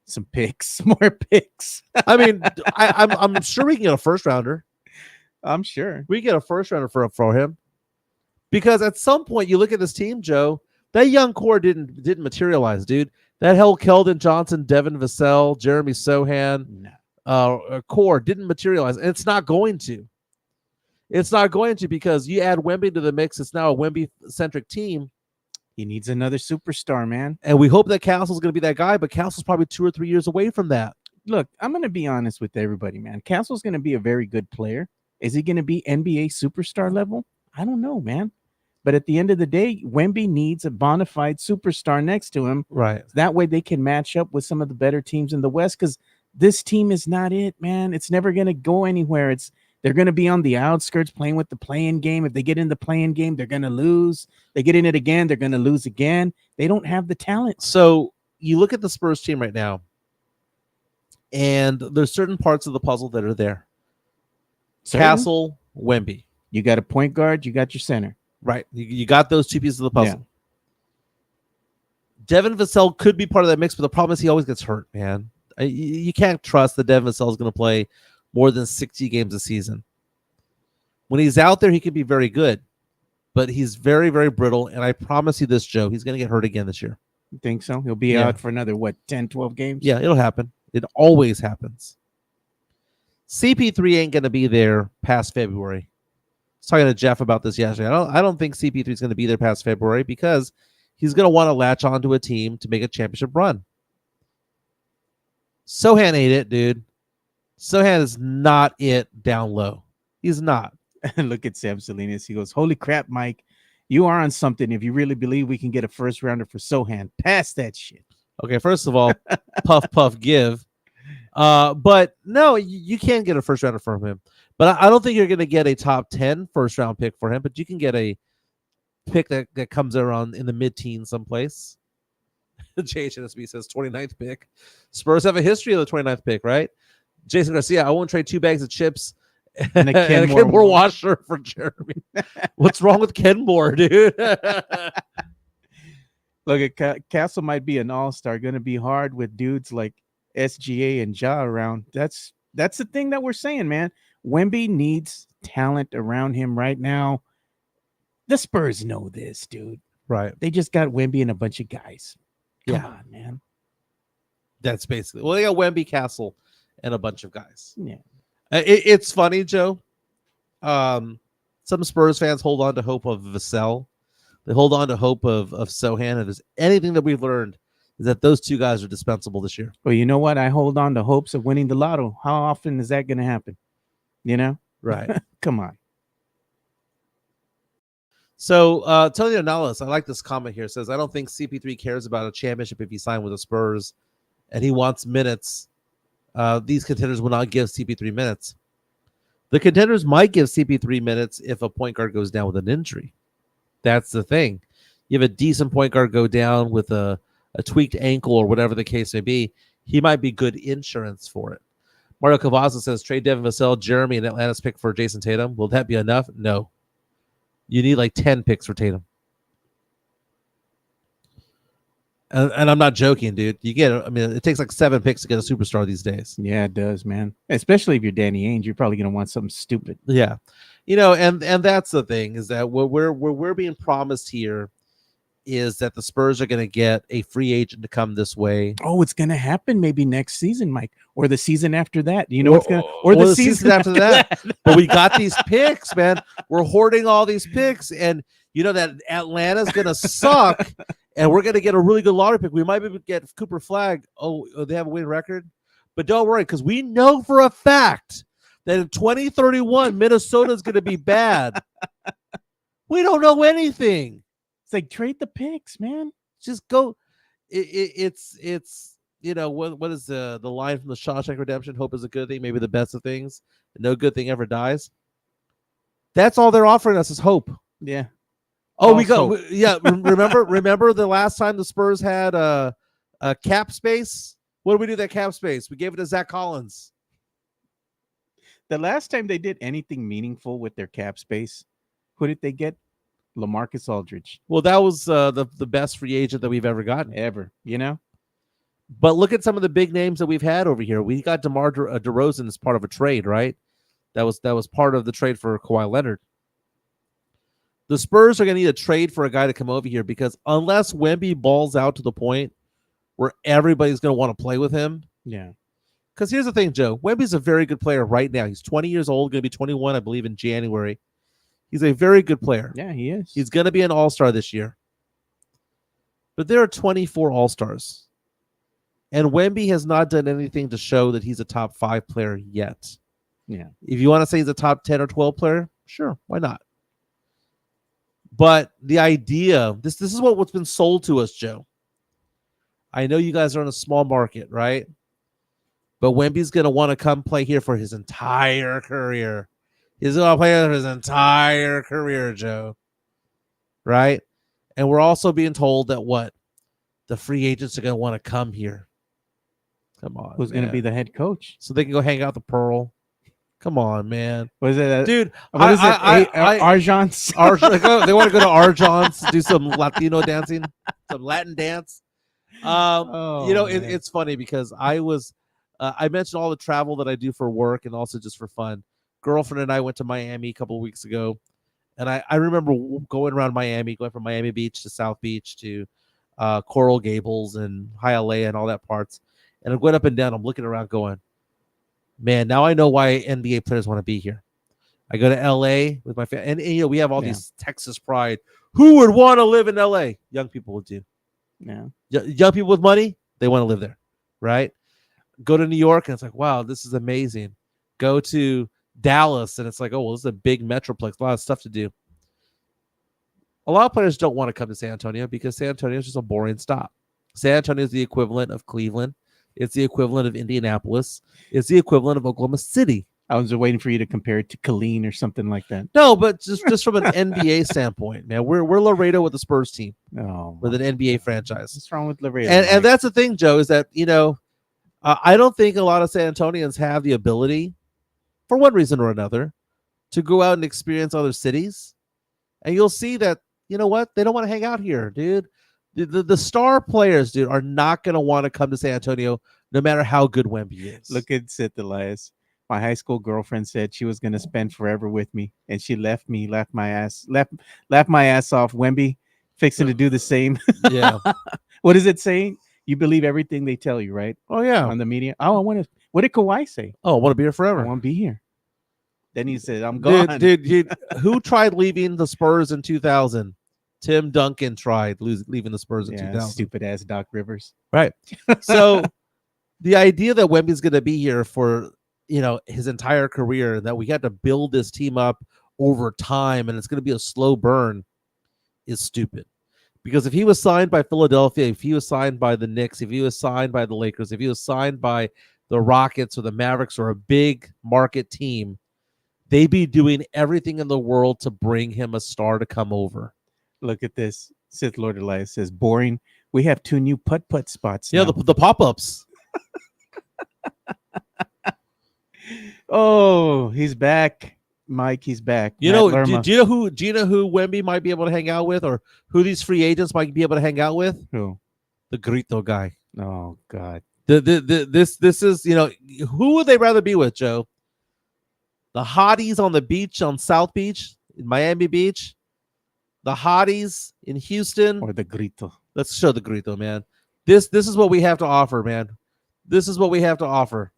Some picks, more picks. I mean, I'm sure we can get a first rounder. I'm sure we can get a first rounder for him, because at some point you look at this team, Joe. That young core didn't materialize, dude. That whole Keldon Johnson, Devin Vassell, Jeremy Sohan core didn't materialize, and it's not going to. It's not going to, because you add Wemby to the mix. It's now a Wemby-centric team. He needs another superstar, man. And we hope that Castle's going to be that guy, but Castle's probably 2 or 3 years away from that. Look, I'm going to be honest with everybody, man. Castle's going to be a very good player. Is he going to be NBA superstar level? I don't know, man. But at the end of the day, Wemby needs a bona fide superstar next to him. Right. That way they can match up with some of the better teams in the West, because this team is not it, man. It's never going to go anywhere. They're going to be on the outskirts playing with the play-in game. If they get in the play-in game, they're going to lose. They get in it again, they're going to lose again. They don't have the talent. So you look at the Spurs team right now, and there's certain parts of the puzzle that are there. Castle, Wemby. You got a point guard, you got your center. Right. You got those 2 pieces of the puzzle. Yeah. Devin Vassell could be part of that mix, but the problem is he always gets hurt, man. You can't trust that Devin Vassell is going to play more than 60 games a season. When he's out there, he can be very good, but he's very, very brittle. And I promise you this, Joe, he's going to get hurt again this year. You think so? He'll be Yeah. out for another, 10, 12 games? Yeah, it'll happen. It always happens. CP3 ain't going to be there past February. I was talking to Jeff about this yesterday. I don't think CP3 is going to be there past February because he's going to want to latch onto a team to make a championship run. Sohan ain't it, dude. Sohan is not it down low. He's not. Look at Sam Salinas. He goes, holy crap, Mike. You are on something if you really believe we can get a first rounder for Sohan. Pass that shit. Okay, first of all, puff, puff, give. But no, you can get a first rounder from him. But I don't think you're going to get a top 10 first round pick for him, but you can get a pick that comes around in the mid-teens someplace. JHNSB says 29th pick. Spurs have a history of the 29th pick, right? Jason Garcia, I won't trade 2 bags of chips And a Kenmore washer for Jeremy. What's wrong with Kenmore, dude? Look, Castle might be an all-star. Going to be hard with dudes like SGA and Ja around. That's the thing that we're saying, man. Wemby needs talent around him right now. The Spurs know this, dude. Right. They just got Wemby and a bunch of guys. Come Yeah. on, man. That's basically. Well, they got Wemby, Castle, and a bunch of guys. Yeah. It's funny, Joe. Some Spurs fans hold on to hope of Vassell. They hold on to hope of Sohan. If there's anything that we've learned is that those 2 guys are dispensable this year. Well, you know what? I hold on to hopes of winning the lotto. How often is that going to happen? You know? Right. Come on. So, Tony Annalis, I like this comment here. It says, I don't think CP3 cares about a championship if he signed with the Spurs and he wants minutes. These contenders will not give CP3 minutes. The contenders might give CP3 minutes if a point guard goes down with an injury. That's the thing. You have a decent point guard go down with a tweaked ankle or whatever the case may be. He might be good insurance for it. Mario Cavazza says, trade Devin Vassell, Jeremy, and Atlanta's pick for Jason Tatum. Will that be enough? No. You need like 10 picks for Tatum. And I'm not joking, dude. It takes like 7 picks to get a superstar these days. Yeah, it does, man. Especially if you're Danny Ainge, you're probably going to want something stupid. Yeah. And that's the thing is that what we're being promised here is that the Spurs are going to get a free agent to come this way. Oh, it's going to happen maybe next season, Mike, or the season after that. You know what's going to, or the season after that. But we got these picks, man. We're hoarding all these picks, and you know that Atlanta's going to suck, and we're going to get a really good lottery pick. We might be able to get Cooper Flagg. Oh, they have a win record, but don't worry, because we know for a fact that in 2031 Minnesota is going to be bad. We don't know anything. It's like trade the picks, man. Just go. It's what is the line from the Shawshank Redemption? Hope is a good thing, maybe the best of things. No good thing ever dies. That's all they're offering us is hope. Yeah. Oh, remember the last time the Spurs had a cap space? What did we do that cap space? We gave it to Zach Collins. The last time they did anything meaningful with their cap space, who did they get? LaMarcus Aldridge. Well, that was the best free agent that we've ever gotten. Ever, you know? But look at some of the big names that we've had over here. We got DeMar DeRozan as part of a trade, right? That was part of the trade for Kawhi Leonard. The Spurs are going to need a trade for a guy to come over here because unless Wemby balls out to the point where everybody's going to want to play with him. Yeah. Because here's the thing, Joe. Wemby's a very good player right now. He's 20 years old, going to be 21, I believe, in January. He's a very good player. Yeah, he is. He's going to be an all-star this year. But there are 24 all-stars. And Wemby has not done anything to show that he's a top 5 player yet. Yeah. If you want to say he's a top 10 or 12 player, sure, why not? But the idea, this is what's been sold to us, Joe. I know you guys are in a small market, right? But Wemby's going to want to come play here for his entire career. He's going to play for his entire career, Joe. Right? And we're also being told that what? The free agents are going to want to come here. Come on. Who's going to be the head coach? So they can go hang out the Pearl. Come on, man. What is it? Dude, what is it? Argents? They want to go to Argents, do some Latino dancing, some Latin dance. It's funny because I mentioned all the travel that I do for work and also just for fun. girlfriend and I went to Miami a couple of weeks ago, and I remember going around Miami, going from Miami Beach to South Beach to Coral Gables and Hialeah and all that parts. And I'm going up and down. I'm looking around going, man, now I know why NBA players want to be here. I go to LA with my family. And you know, we have all these Texas pride. Who would want to live in LA? Young people would do. Yeah. Young people with money, they want to live there, right? Go to New York, and it's like, wow, this is amazing. Go to Dallas, and it's like, oh, well, this is a big metroplex, a lot of stuff to do. A lot of players don't want to come to San Antonio because San Antonio is just a boring stop. San Antonio is the equivalent of Cleveland. It's the equivalent of Indianapolis. It's the equivalent of Oklahoma City. I was waiting for you to compare it to Killeen or something like that. No, but just from an NBA standpoint, man, we're Laredo with the Spurs team, with an NBA franchise. What's wrong with Laredo? And that's the thing, Joe, is that, you know, I don't think a lot of San Antonians have the ability, for one reason or another, to go out and experience other cities. And you'll see that, you know what? They don't want to hang out here, dude. The star players, dude, are not going to want to come to San Antonio no matter how good Wemby is. Look at Sith Elias. My high school girlfriend said she was going to spend forever with me, and she left my ass off. Wemby, fixing to do the same. Yeah. What is it saying? You believe everything they tell you, right? Oh, yeah. On the media. Oh, I want to. What did Kawhi say? Oh, I want to be here I forever. want to be here. Then he said, I'm gone. Dude, who tried leaving the Spurs in 2000? Tim Duncan tried leaving the Spurs in 2000. Stupid ass Doc Rivers. Right. So the idea that Wemby's going to be here for, you know, his entire career, that we got to build this team up over time and it's going to be a slow burn, is stupid. Because if he was signed by Philadelphia, if he was signed by the Knicks, if he was signed by the Lakers, if he was signed by the Rockets or the Mavericks or a big market team, they'd be doing everything in the world to bring him a star to come over. Look at this. Sith Lord Elias says, boring. We have 2 new putt-putt spots Yeah, now. the pop-ups. Oh, he's back. Mike, he's back. Do you Matt know Lerma. do you know who Wemby might be able to hang out with, or who these free agents might be able to hang out with? Who? The Grito guy. Oh God. This is, you know, who would they rather be with, Joe? The hotties on the beach on South Beach, in Miami Beach, the hotties in Houston, Or the Grito. Let's show the Grito, man. This is what we have to offer, man. This is what we have to offer.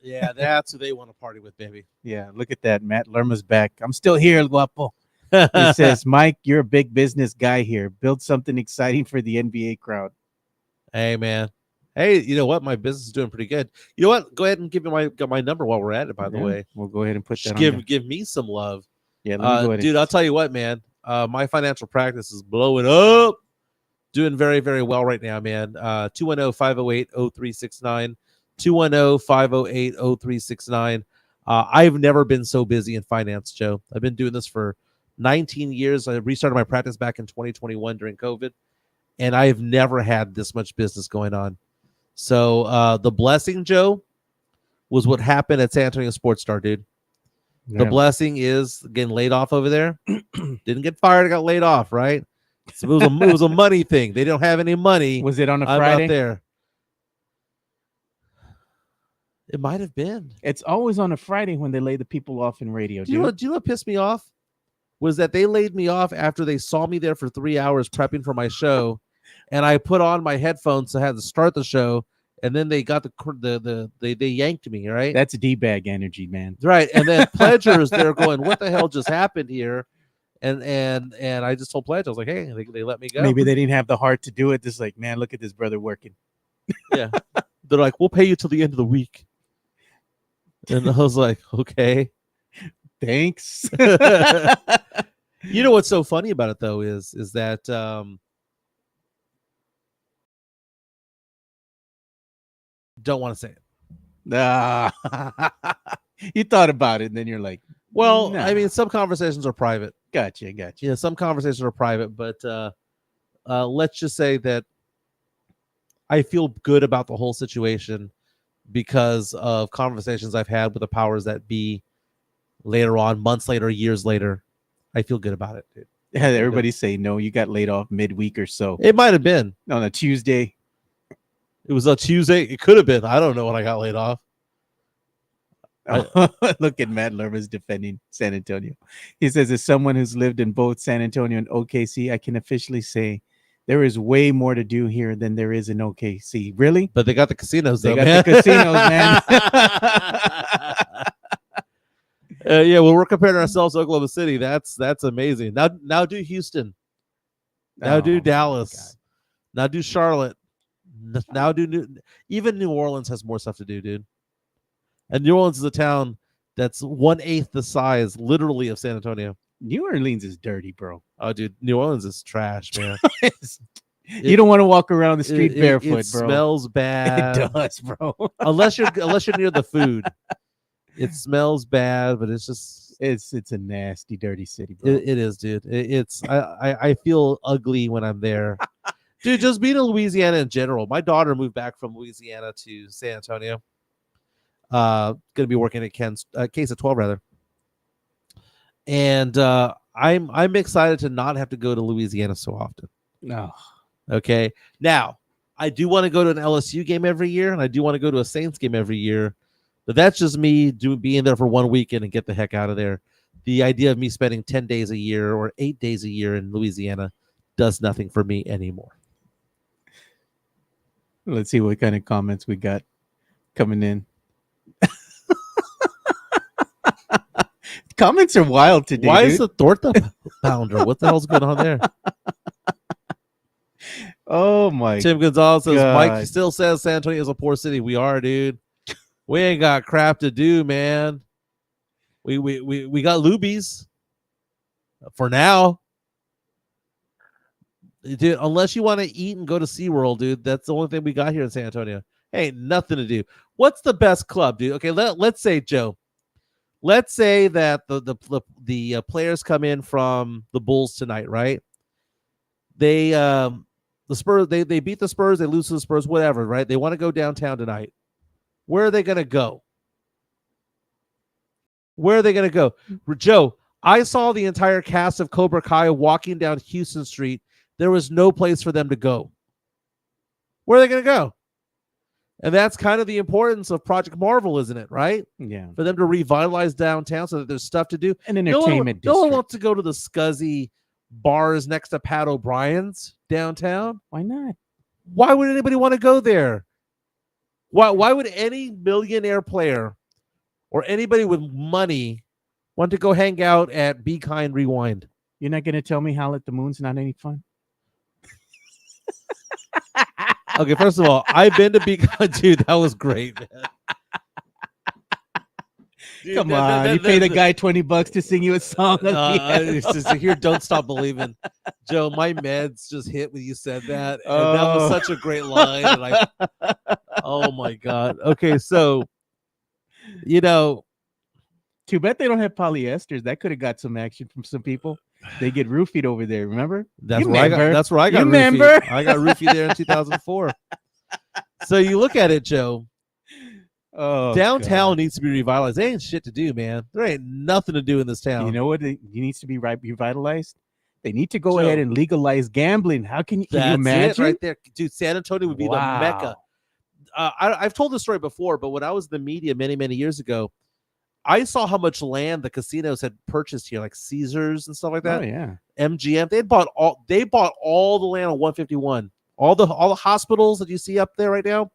Yeah, that's who they want to party with, baby. Yeah, look at that. Matt Lerma's back. I'm still here, guapo. He says, Mike, you're a big business guy here. Build something exciting for the NBA crowd. Hey, man. Hey, you know what? My business is doing pretty good. You know what? Go ahead and give me my number while we're at it, by the way. We'll go ahead and put that Just on. give me some love. Yeah, let me go ahead. Dude, I'll tell you what, man. My financial practice is blowing up. Doing very, very well right now, man. 210-508-0369. 210-508-0369. I've never been so busy in finance, Joe. I've been doing this for 19 years. I restarted my practice back in 2021 during COVID, and I have never had this much business going on. So the blessing, Joe, was what happened at San Antonio Sports Star, dude. The blessing is getting laid off over there. Didn't get fired, I got laid off, right? So it was a money thing. They don't have any money. Was it on a I'm Friday? out there. It might have been. It's always on a Friday when they lay the people off in radio. Do you know what pissed me off? Was that they laid me off after they saw me there for 3 hours prepping for my show, and I put on my headphones, so I had to start the show, and then they got they yanked me, right? That's D-bag energy, man. Right, and then Pledger's there going, what the hell just happened here? And I just told Pledge, I was like, hey, they let me go. Maybe they didn't have the heart to do it. Just like, man, look at this brother working. Yeah. They're like, we'll pay you till the end of the week. And I was like, okay. Thanks. You know what's so funny about it, though, is that don't want to say it. You thought about it, and then you're like, well, nah. I mean, some conversations are private. Gotcha. Yeah, some conversations are private, but let's just say that I feel good about the whole situation because of conversations I've had with the powers that be later on, months later, years later. I feel good about it, dude. Yeah, everybody say no. You got laid off midweek or so. It might have been On a Tuesday. It was a Tuesday. It could have been. I don't know when I got laid off. Look at Matt Lerma's defending San Antonio. He says, as someone who's lived in both San Antonio and OKC, I can officially say there is way more to do here than there is in OKC. Really? But they got the casinos, though. They got the casinos, man. Yeah, well, we're comparing ourselves to Oklahoma City. That's amazing. Now do Houston. Now do Dallas. Now do Charlotte. Now do even New Orleans has more stuff to do, dude. And New Orleans is a town that's 1/8 the size, literally, of San Antonio. New Orleans is dirty, bro. Oh, dude, New Orleans is trash, man. You don't want to walk around the street barefoot, it bro. Smells bad. It does, bro. unless you're near the food, it smells bad. But it's just it's a nasty, dirty city, bro. It is, dude. I feel ugly when I'm there, dude. Just being in Louisiana in general. My daughter moved back from Louisiana to San Antonio. Gonna be working at Case of 12 rather. And I'm excited to not have to go to Louisiana so often. No. Okay. Now, I do want to go to an LSU game every year, and I do want to go to a Saints game every year. But that's just me being there for 1 weekend and get the heck out of there. The idea of me spending 10 days a year or 8 days a year in Louisiana does nothing for me anymore. Let's see what kind of comments we got coming in. Comments are wild today. Why dude. is the torta pounder? What the hell's going on there? Oh my! Tim Gonzalez says God. Mike still says San Antonio is a poor city. We are, dude. We ain't got crap to do, man. We got loobies for now, dude. Unless you want to eat and go to SeaWorld, dude, that's the only thing we got here in San Antonio. Hey, nothing to do. What's the best club, dude? Okay, let's say, Joe. Let's say that the players come in from the Bulls tonight, right? They the Spurs they beat the Spurs, they lose to the Spurs, whatever, right? They want to go downtown tonight. Where are they going to go? Where are they going to go? Joe, I saw the entire cast of Cobra Kai walking down Houston Street. There was no place for them to go. Where are they going to go? And that's kind of the importance of Project Marvel, isn't it? Right? Yeah. For them to revitalize downtown so that there's stuff to do. An entertainment No one district. wants to go to the scuzzy bars next to Pat O'Brien's downtown. Why not? Why would anybody want to go there? Why would any millionaire player or anybody with money want to go hang out at Be Kind Rewind? You're not going to tell me Howl at the Moon's not any fun? Okay, first of all, I've been to Be Kind. Dude, that was great, man. Dude, Come on, you pay the guy $20 to sing you a song. It's just here, Don't Stop Believing. Joe, my meds just hit when you said that. And that was such a great line. And oh my God. Okay, so too bad they don't have polyesters. That could have got some action from some people. They get roofied over there, remember? That's where I got Remember? I got roofied there in 2004. So you look at it, Joe. Oh, downtown God. needs to be revitalized. There ain't shit to do, man. There ain't nothing to do in this town. You know what needs to be revitalized? They need to go ahead and legalize gambling. How can you imagine? It right there, dude. San Antonio would be the mecca. I've told this story before, but when I was in the media many, many years ago, I saw how much land the casinos had purchased here, like Caesars and stuff like that. Oh yeah, MGM. They bought all the land on 151. All the hospitals that you see up there right now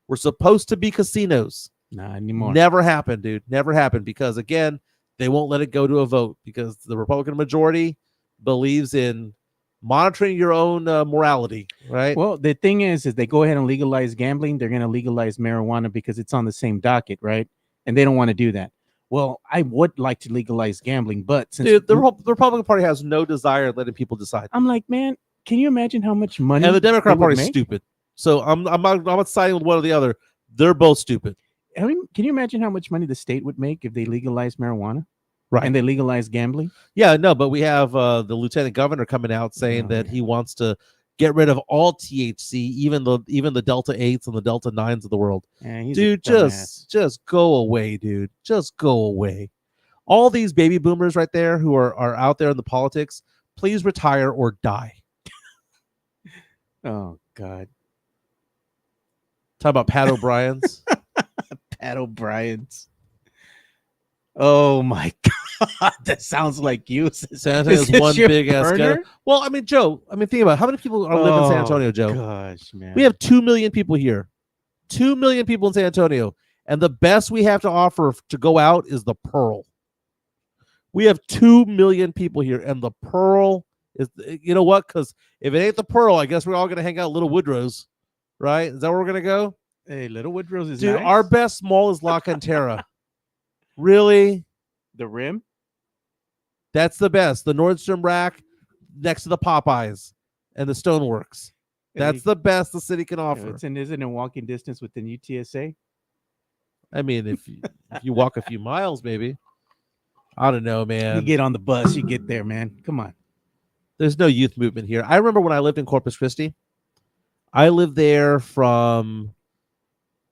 were supposed to be casinos. Not anymore. Never happened, dude. Never happened because again, they won't let it go to a vote because the Republican majority believes in monitoring your own morality, right? Well, the thing is they go ahead and legalize gambling. They're going to legalize marijuana because it's on the same docket, right? And they don't want to do that. Well, I would like to legalize gambling, but since dude, the Republican Party has no desire in letting people decide. I'm like, man, can you imagine how much money? And the Democrat they would Party is make? stupid. So I'm not siding with one or the other. They're both stupid. I mean, can you imagine how much money the state would make if they legalized marijuana? Right. And they legalized gambling? Yeah, no, but we have the lieutenant governor coming out saying that he wants to get rid of all THC, even the Delta 8s and the Delta 9s of the world. Yeah, he's Dude, a dumbass. just go away, dude. Just go away. All these baby boomers right there who are out there in the politics, please retire or die. Oh God. Talk about Pat O'Brien's. Pat O'Brien's. Oh my God, that sounds like you. San Antonio's one big ass ghetto. Well, I mean, Joe. I mean, think about it. How many people live in San Antonio, Joe? Gosh, man. We have 2 million people here. 2 million people in San Antonio, and the best we have to offer to go out is the Pearl. We have 2 million people here, and the Pearl is. You know what? Because if it ain't the Pearl, I guess we're all gonna hang out at Little Woodrow's, right? Is that where we're gonna go? Hey, Little Woodrow's is Dude, nice. our best mall is La Cantera. Really? The Rim. That's the best. The Nordstrom rack next to the Popeyes and the Stoneworks. That's the best the city can offer. Isn't it in walking distance within UTSA? I mean, if you walk a few miles, maybe. I don't know, man. You get on the bus, you get there, man. Come on. There's no youth movement here. I remember when I lived in Corpus Christi. I lived there from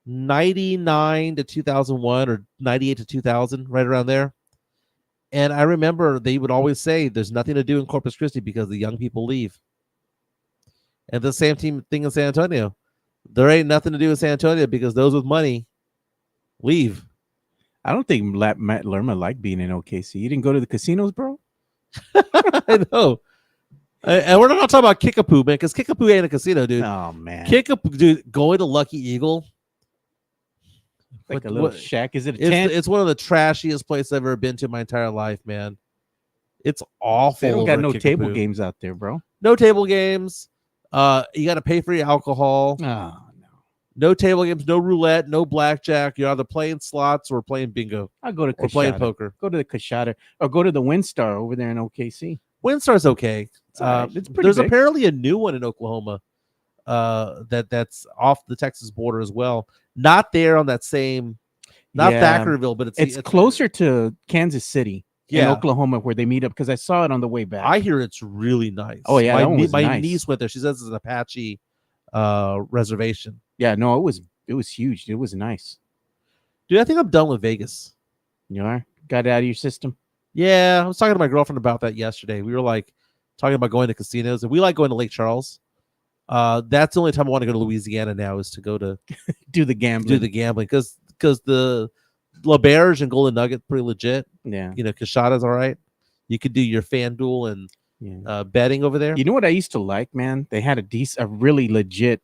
99 to 2001 or 98 to 2000, right around there. And I remember they would always say there's nothing to do in Corpus Christi because the young people leave. And the same thing in San Antonio. There ain't nothing to do in San Antonio because those with money leave. I don't think Matt Lerma liked being in OKC. You didn't go to the casinos, bro? I know. And we're not talking about Kickapoo, man, because Kickapoo ain't a casino, dude. Oh, man. Kickapoo, dude, going to Lucky Eagle. Like a little shack. Is it a tent? It's one of the trashiest places I've ever been to in my entire life, man. It's awful. They don't got no Kickapoo. table games out there, bro. No table games. You got to pay for your alcohol. Oh, no. No table games, no roulette, no blackjack. You're either playing slots or playing bingo. I'll go to or playing Coshada. poker. Go to the Coshada or go to the WinStar over there in OKC. WinStar's okay. It's all right. It's pretty There's big. apparently a new one in Oklahoma that's off the Texas border as well. Not there on that same, not Thackerville, but it's closer to Kansas City in Yeah. Oklahoma where they meet up because I saw it on the way back. I hear it's really nice. Oh, yeah, that one was my nice. niece went there. She says it's an Apache reservation. Yeah, no, it was huge. It was nice. Dude, I think I'm done with Vegas. You are? Got it out of your system? Yeah, I was talking to my girlfriend about that yesterday. We were like talking about going to casinos, and we like going to Lake Charles. That's the only time I want to go to Louisiana now is to go to Do the gambling. because the LaBerge and Golden Nugget pretty legit. Yeah. You know, Coshada's all right. You could do your FanDuel and Yeah. betting over there. You know what I used to like, man? They had a really legit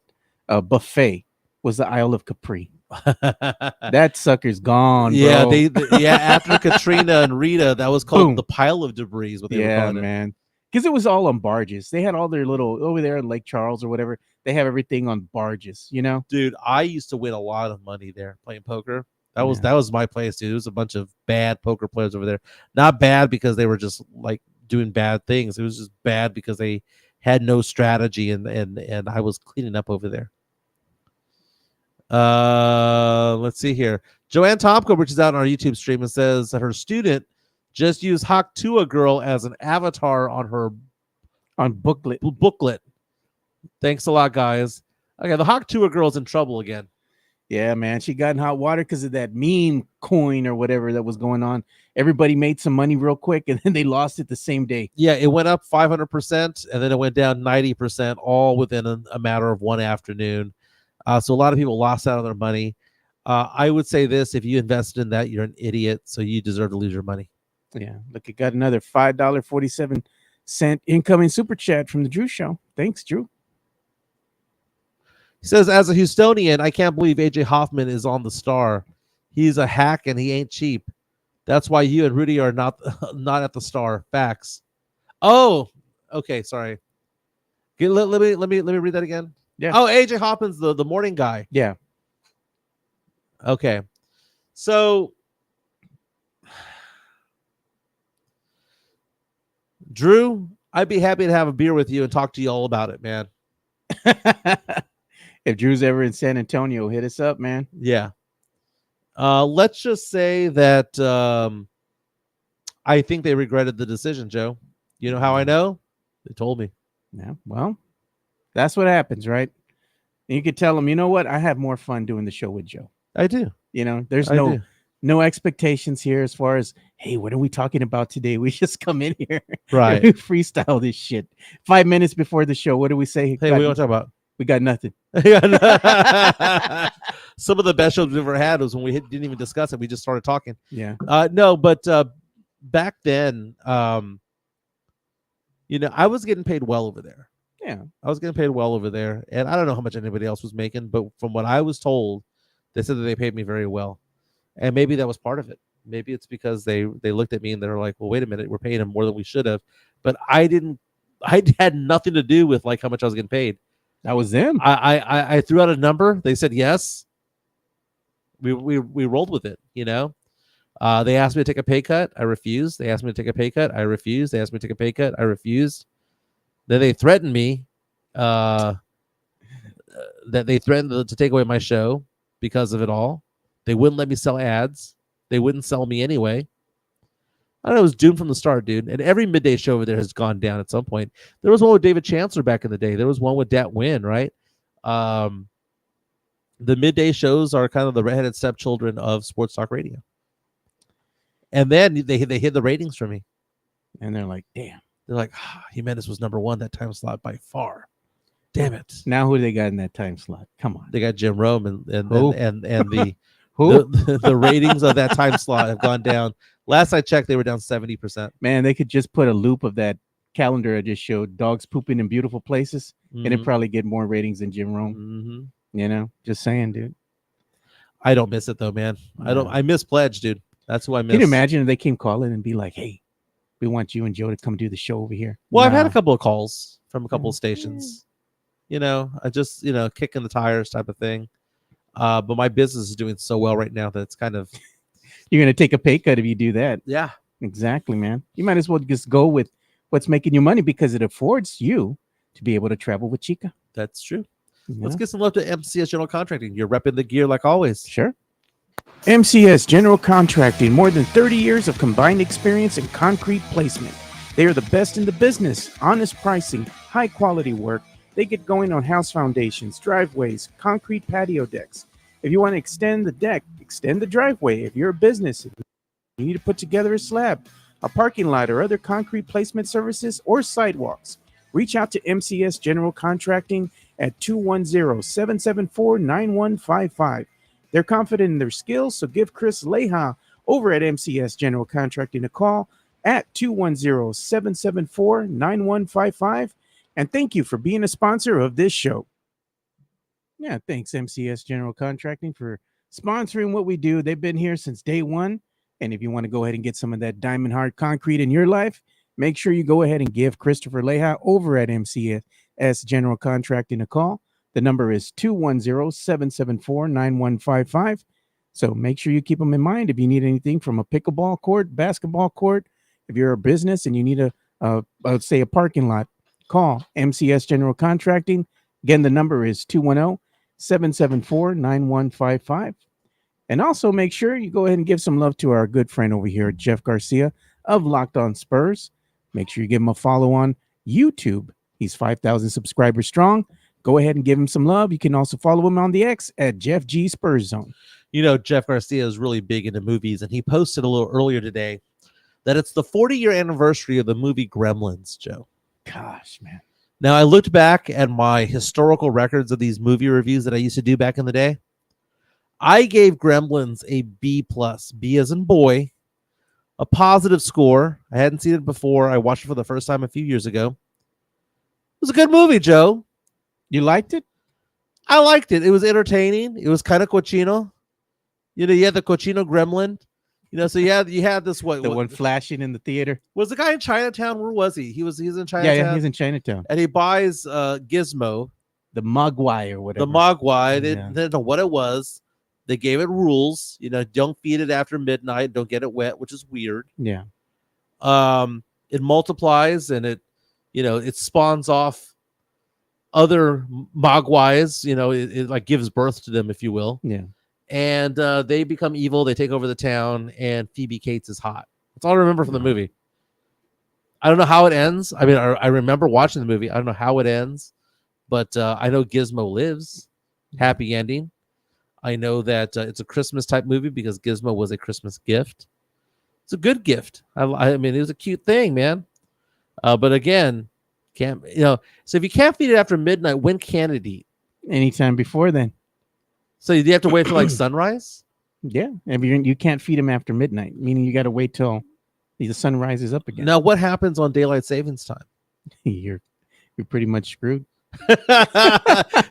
buffet. Was the Isle of Capri. That sucker's gone, Yeah, bro. after Katrina and Rita, that was called Boom. the pile of debris. What they were Yeah, calling it. man. Because it was all on barges. They had all their little over there in Lake Charles or whatever. They have everything on barges, you know? Dude, I used to win a lot of money there playing poker. That was my place, dude. It was a bunch of bad poker players over there. Not bad because they were just like doing bad things. It was just bad because they had no strategy and I was cleaning up over there. Let's see here. Joanne Tomko reaches out on our YouTube stream and says that her student just used Hawk Tua Girl as an avatar on her booklet. Thanks a lot, guys. Okay, the Hawk Tua Girl's in trouble again. Yeah, man. She got in hot water because of that meme coin or whatever that was going on. Everybody made some money real quick and then they lost it the same day. Yeah, it went up 500% and then it went down 90%, all within a matter of one afternoon. So a lot of people lost out on their money. I would say this: if you invested in that, you're an idiot. So you deserve to lose your money. Yeah, look, it got another $5.47 incoming super chat from the Drew Show. Thanks, Drew. He says, as a Houstonian, I can't believe AJ Hoffman is on the Star. He's a hack and he ain't cheap. That's why you and Rudy are not at the Star. Facts. Oh, okay. Sorry. Let me read that again. Yeah. Oh, AJ Hoffman's the morning guy. Yeah. Okay. So Drew, I'd be happy to have a beer with you and talk to you all about it, man. If Drew's ever in San Antonio, hit us up, man. Yeah. Let's just say that I think they regretted the decision, Joe. You know how I know? They told me. Yeah. Well, That's what happens, right? And you could tell them, you know what? I have more fun doing the show with Joe. I do. You know, there's I do. no expectations here as far as, hey, what are we talking about today? We just come in here, Right. and we freestyle this shit. 5 minutes before the show, what do we say? Hey, what do you want to talk about? We got nothing. Some of the best shows we've ever had was when we didn't even discuss it. We just started talking. Yeah. No, but back then, you know, I was getting paid well over there. Yeah. I was getting paid well over there. And I don't know how much anybody else was making, but from what I was told, they said that they paid me very well. And maybe that was part of it. Maybe it's because they looked at me and they were like, well, wait a minute, we're paying him more than we should have. But I had nothing to do with like how much I was getting paid. That was them. I threw out a number. They said yes. We rolled with it, you know. They asked me to take a pay cut. I refused. They asked me to take a pay cut. I refused. They asked me to take a pay cut. I refused. Then they threatened me that they threatened to take away my show because of it all. They wouldn't let me sell ads. They wouldn't sell me anyway. I don't know, it was doomed from the start, dude. And every midday show over there has gone down at some point. There was one with David Chancellor back in the day. There was one with Dat Win, right? The midday shows are kind of the redheaded stepchildren of sports talk radio. And then they hid the ratings for me. And they're like, damn. They're like, Jimenez was number one that time slot by far. Damn it. Now who they got in that time slot? Come on. They got Jim Rome and Who? the Who? the ratings of that time slot have gone down. Last I checked, they were down 70%. Man, they could just put a loop of that calendar I just showed, dogs pooping in beautiful places, and it'd probably get more ratings than Jim Rome. Mm-hmm. You know, just saying, dude. I don't miss it though, man. I miss Pledge, dude. That's who I miss. Can you imagine if they came calling and be like, hey, we want you and Joe to come do the show over here? Well, I've had a couple of calls from a couple of stations. You know, I just, you know, kicking the tires type of thing. But my business is doing so well right now that it's kind of... You're going to take a pay cut if you do that. Yeah. Exactly, man. You might as well just go with what's making you money because it affords you to be able to travel with Chica. That's true. You Let's know? get some love to MCS General Contracting. You're repping the gear like always. Sure. MCS General Contracting, more than 30 years of combined experience in concrete placement. They are the best in the business, honest pricing, high quality work. They get going on house foundations, driveways, concrete patio decks. If you want to extend the deck, extend the driveway. If you're a business, you need to put together a slab, a parking lot, or other concrete placement services or sidewalks, reach out to MCS General Contracting at 210-774-9155. They're confident in their skills, so give Chris Leha over at MCS General Contracting a call at 210-774-9155. And thank you for being a sponsor of this show. Yeah, thanks, MCS General Contracting, for sponsoring what we do. They've been here since day one. And if you want to go ahead and get some of that diamond hard concrete in your life, make sure you go ahead and give Christopher Leha over at MCS General Contracting a call. The number is 210-774-9155. So make sure you keep them in mind if you need anything from a pickleball court, basketball court. If you're a business and you need let's say a parking lot, call MCS General Contracting. Again, the number is 210-774-9155. And also make sure you go ahead and give some love to our good friend over here, Jeff Garcia of Locked On Spurs. Make sure you give him a follow on YouTube. He's 5,000 subscribers strong. Go ahead and give him some love. You can also follow him on the X at Jeff G Spurs Zone. You know, Jeff Garcia is really big into movies, and he posted a little earlier today that it's the 40-year anniversary of the movie Gremlins, Joe. Gosh, man. Now, I looked back at my historical records of these movie reviews that I used to do back in the day. I gave Gremlins a B+, B as in boy, a positive score. I hadn't seen it before. I watched it for the first time a few years ago. It was a good movie, Joe. You liked it? I liked it. It was entertaining. It was kind of cochino. You know, you had the cochino gremlin. You know, so you had this one flashing in the theater. Was the guy in Chinatown? Where was he? He's in Chinatown. Yeah, he's in Chinatown. And he buys Gizmo, the Mogwai or whatever. The Mogwai. They didn't know what it was. They gave it rules. You know, don't feed it after midnight. Don't get it wet, which is weird. Yeah. It multiplies and it spawns off other Mogwais. You know, it like gives birth to them, if you will. Yeah. And they become evil. They take over the town, and Phoebe Cates is hot. That's all I remember from the movie. I don't know how it ends. I mean, I remember watching the movie. I don't know how it ends, But I know Gizmo lives. Happy ending. I know that it's a Christmas type movie because Gizmo was a Christmas gift. It's a good gift. I mean, it was a cute thing, man. But again, can't so if you can't feed it after midnight, when can it eat? Anytime before then. So you have to wait for like sunrise? Yeah. And you can't feed them after midnight, meaning you got to wait till the sun rises up again. Now, what happens on daylight savings time? You're pretty much screwed.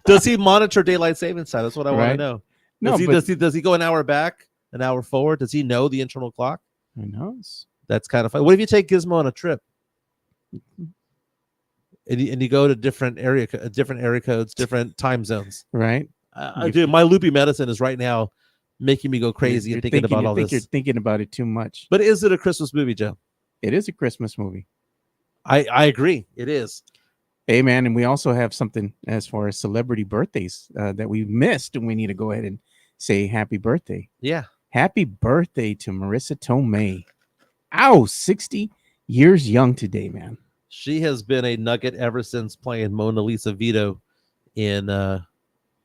Does he monitor daylight savings time? That's what I want Right. to know. No, Does he go an hour back, an hour forward? Does he know the internal clock? who knows? That's kind of fun. What if you take Gizmo on a trip? And you go to different area codes, different time zones. Right. Dude, my loopy medicine is right now making me go crazy and thinking about all this. You're thinking about it too much. But is it a Christmas movie, Joe? It is a Christmas movie. I agree. It is. Hey, man, and we also have something as far as celebrity birthdays that we missed, and we need to go ahead and say happy birthday. Yeah. Happy birthday to Marissa Tomei. Ow, 60 years young today, man. She has been a nugget ever since playing Mona Lisa Vito in what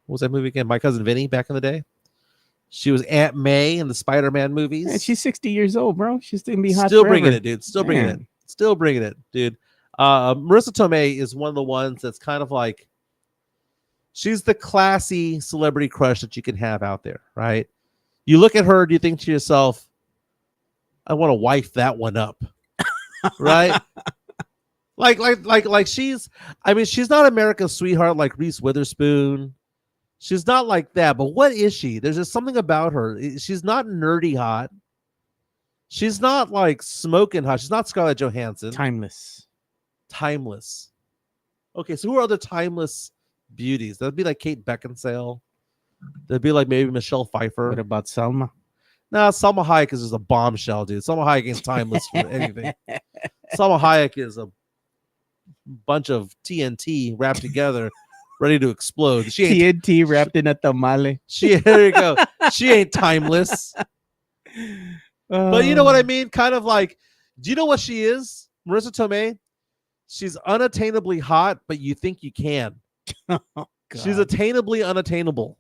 was that movie again? My Cousin Vinny back in the day. She was Aunt May in the Spider-Man movies. Man, she's 60 years old, bro. She's gonna be hot. Still forever. bringing it, dude. Still bringing it. Still bringing it, dude. Marissa Tomei is one of the ones that's kind of like, she's the classy celebrity crush that you can have out there, right? You look at her, do you think to yourself, I want to wife that one up, right? like she's not America's sweetheart like Reese Witherspoon. She's not like that, but what is she? There's just something about her. She's not nerdy hot. She's not like smoking hot. She's not Scarlett Johansson. Timeless. Okay, so who are other timeless beauties? That'd be like Kate Beckinsale. That'd be like maybe Michelle Pfeiffer. What about Salma? Nah, Salma Hayek is just a bombshell, dude. Salma Hayek ain't timeless for anything. Salma Hayek is a bunch of TNT wrapped together, ready to explode. She ain't TNT wrapped in a tamale. There you go. She ain't timeless. But you know what I mean? Kind of like, do you know what she is? Marissa Tomei? She's unattainably hot, but you think you can. She's attainably unattainable,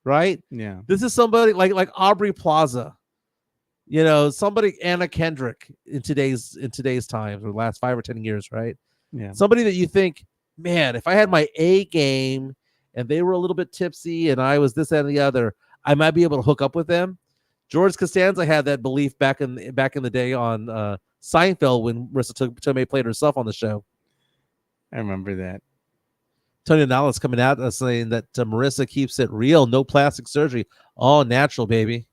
right? Yeah. This is somebody like Aubrey Plaza, somebody Anna Kendrick in today's times, or the last 5 or 10 years, right? Yeah. Somebody that you think, man, if I had my A game and they were a little bit tipsy and I was this and the other, I might be able to hook up with them. George Costanza had that belief back in the day on Seinfeld when Marissa Tomei played herself on the show. I remember that. Tony Nallis coming out saying that Marissa keeps it real, no plastic surgery, all natural, baby.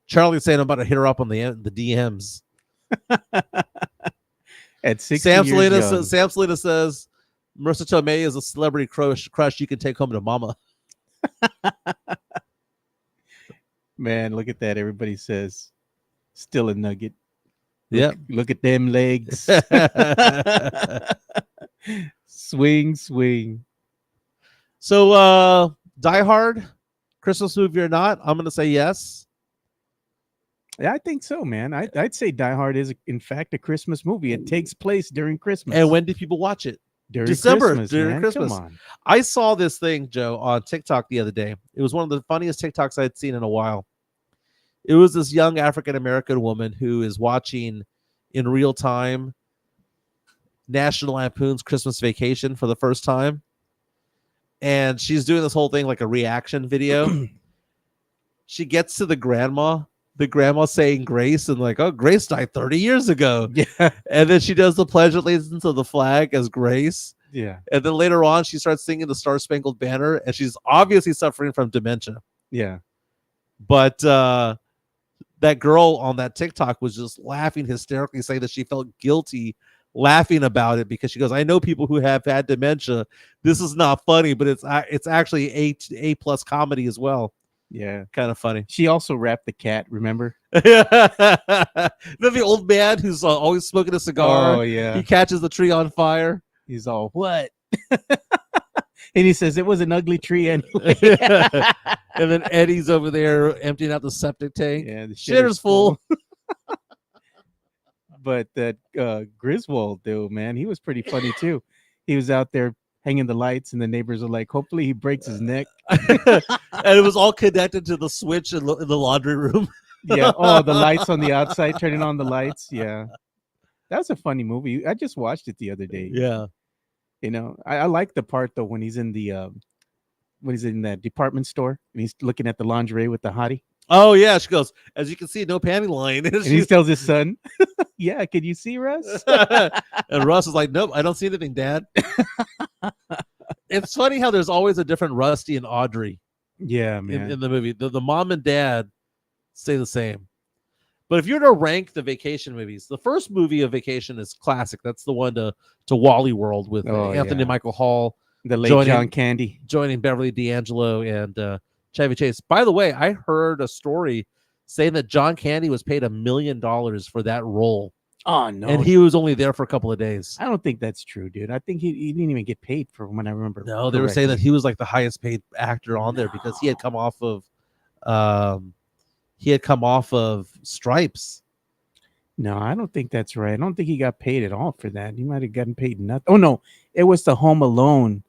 Charlie saying I'm about to hit her up on the DMs. At 60 Sam years young. Salita says Marissa Tomei is a celebrity crush you can take home to mama. Man, look at that. Everybody says still a nugget. Yeah. Look at them legs. Swing. So Die Hard, Christmas movie or not, I'm gonna say yes. Yeah, I think so, man. I'd say Die Hard is in fact a Christmas movie. It takes place during Christmas. And when do people watch it? During December, Christmas, during man. Christmas. Come on. I saw this thing, Joe, on TikTok the other day. It was one of the funniest TikToks I'd seen in a while. It was this young African-American woman who is watching in real time National Lampoon's Christmas Vacation for the first time. And she's doing this whole thing like a reaction video. She gets to the grandma saying grace and like, oh, Grace died 30 years ago. Yeah. And then she does the pledge allegiance to the flag as Grace. Yeah. And then later on, she starts singing the Star Spangled Banner, and she's obviously suffering from dementia. Yeah. But that girl on that TikTok was just laughing hysterically, saying that she felt guilty laughing about it because she goes, I know people who have had dementia. This is not funny, but it's actually A+ comedy as well. Yeah. Kind of funny. She also wrapped the cat, remember? The old man who's always smoking a cigar. Oh, yeah. He catches the tree on fire. He's all, what? And he says, it was an ugly tree anyway. And then Eddie's over there emptying out the septic tank. Yeah, the shitter's full. But that Griswold, though, man, he was pretty funny, too. He was out there hanging the lights, and the neighbors are like, hopefully he breaks his neck. And it was all connected to the switch in the laundry room. Yeah. Oh, the lights on the outside, turning on the lights. Yeah. That's a funny movie. I just watched it the other day. Yeah. You know, I like the part though when he's in the when he's in that department store and he's looking at the lingerie with the hottie. Oh yeah, she goes, as you can see, no panty line. And he tells his son, yeah, can you see Russ? And Russ is like, nope, I don't see anything, Dad. It's funny how there's always a different Rusty and Audrey Yeah, man. in the movie. The mom and dad stay the same. But if you're to rank the vacation movies, the first movie of vacation is classic. That's the one to Wally World with Anthony Michael Hall, the late John Candy, joining Beverly D'Angelo and Chevy Chase. By the way, I heard a story saying that John Candy was paid $1 million for that role. Oh no! And he was only there for a couple of days. I don't think that's true, dude. I think he didn't even get paid for when I remember. No, they were saying that he was like the highest paid actor on there because he had come off of Stripes. No, I don't think that's right. I don't think he got paid at all for that. He might have gotten paid nothing. Oh no, it was the Home Alone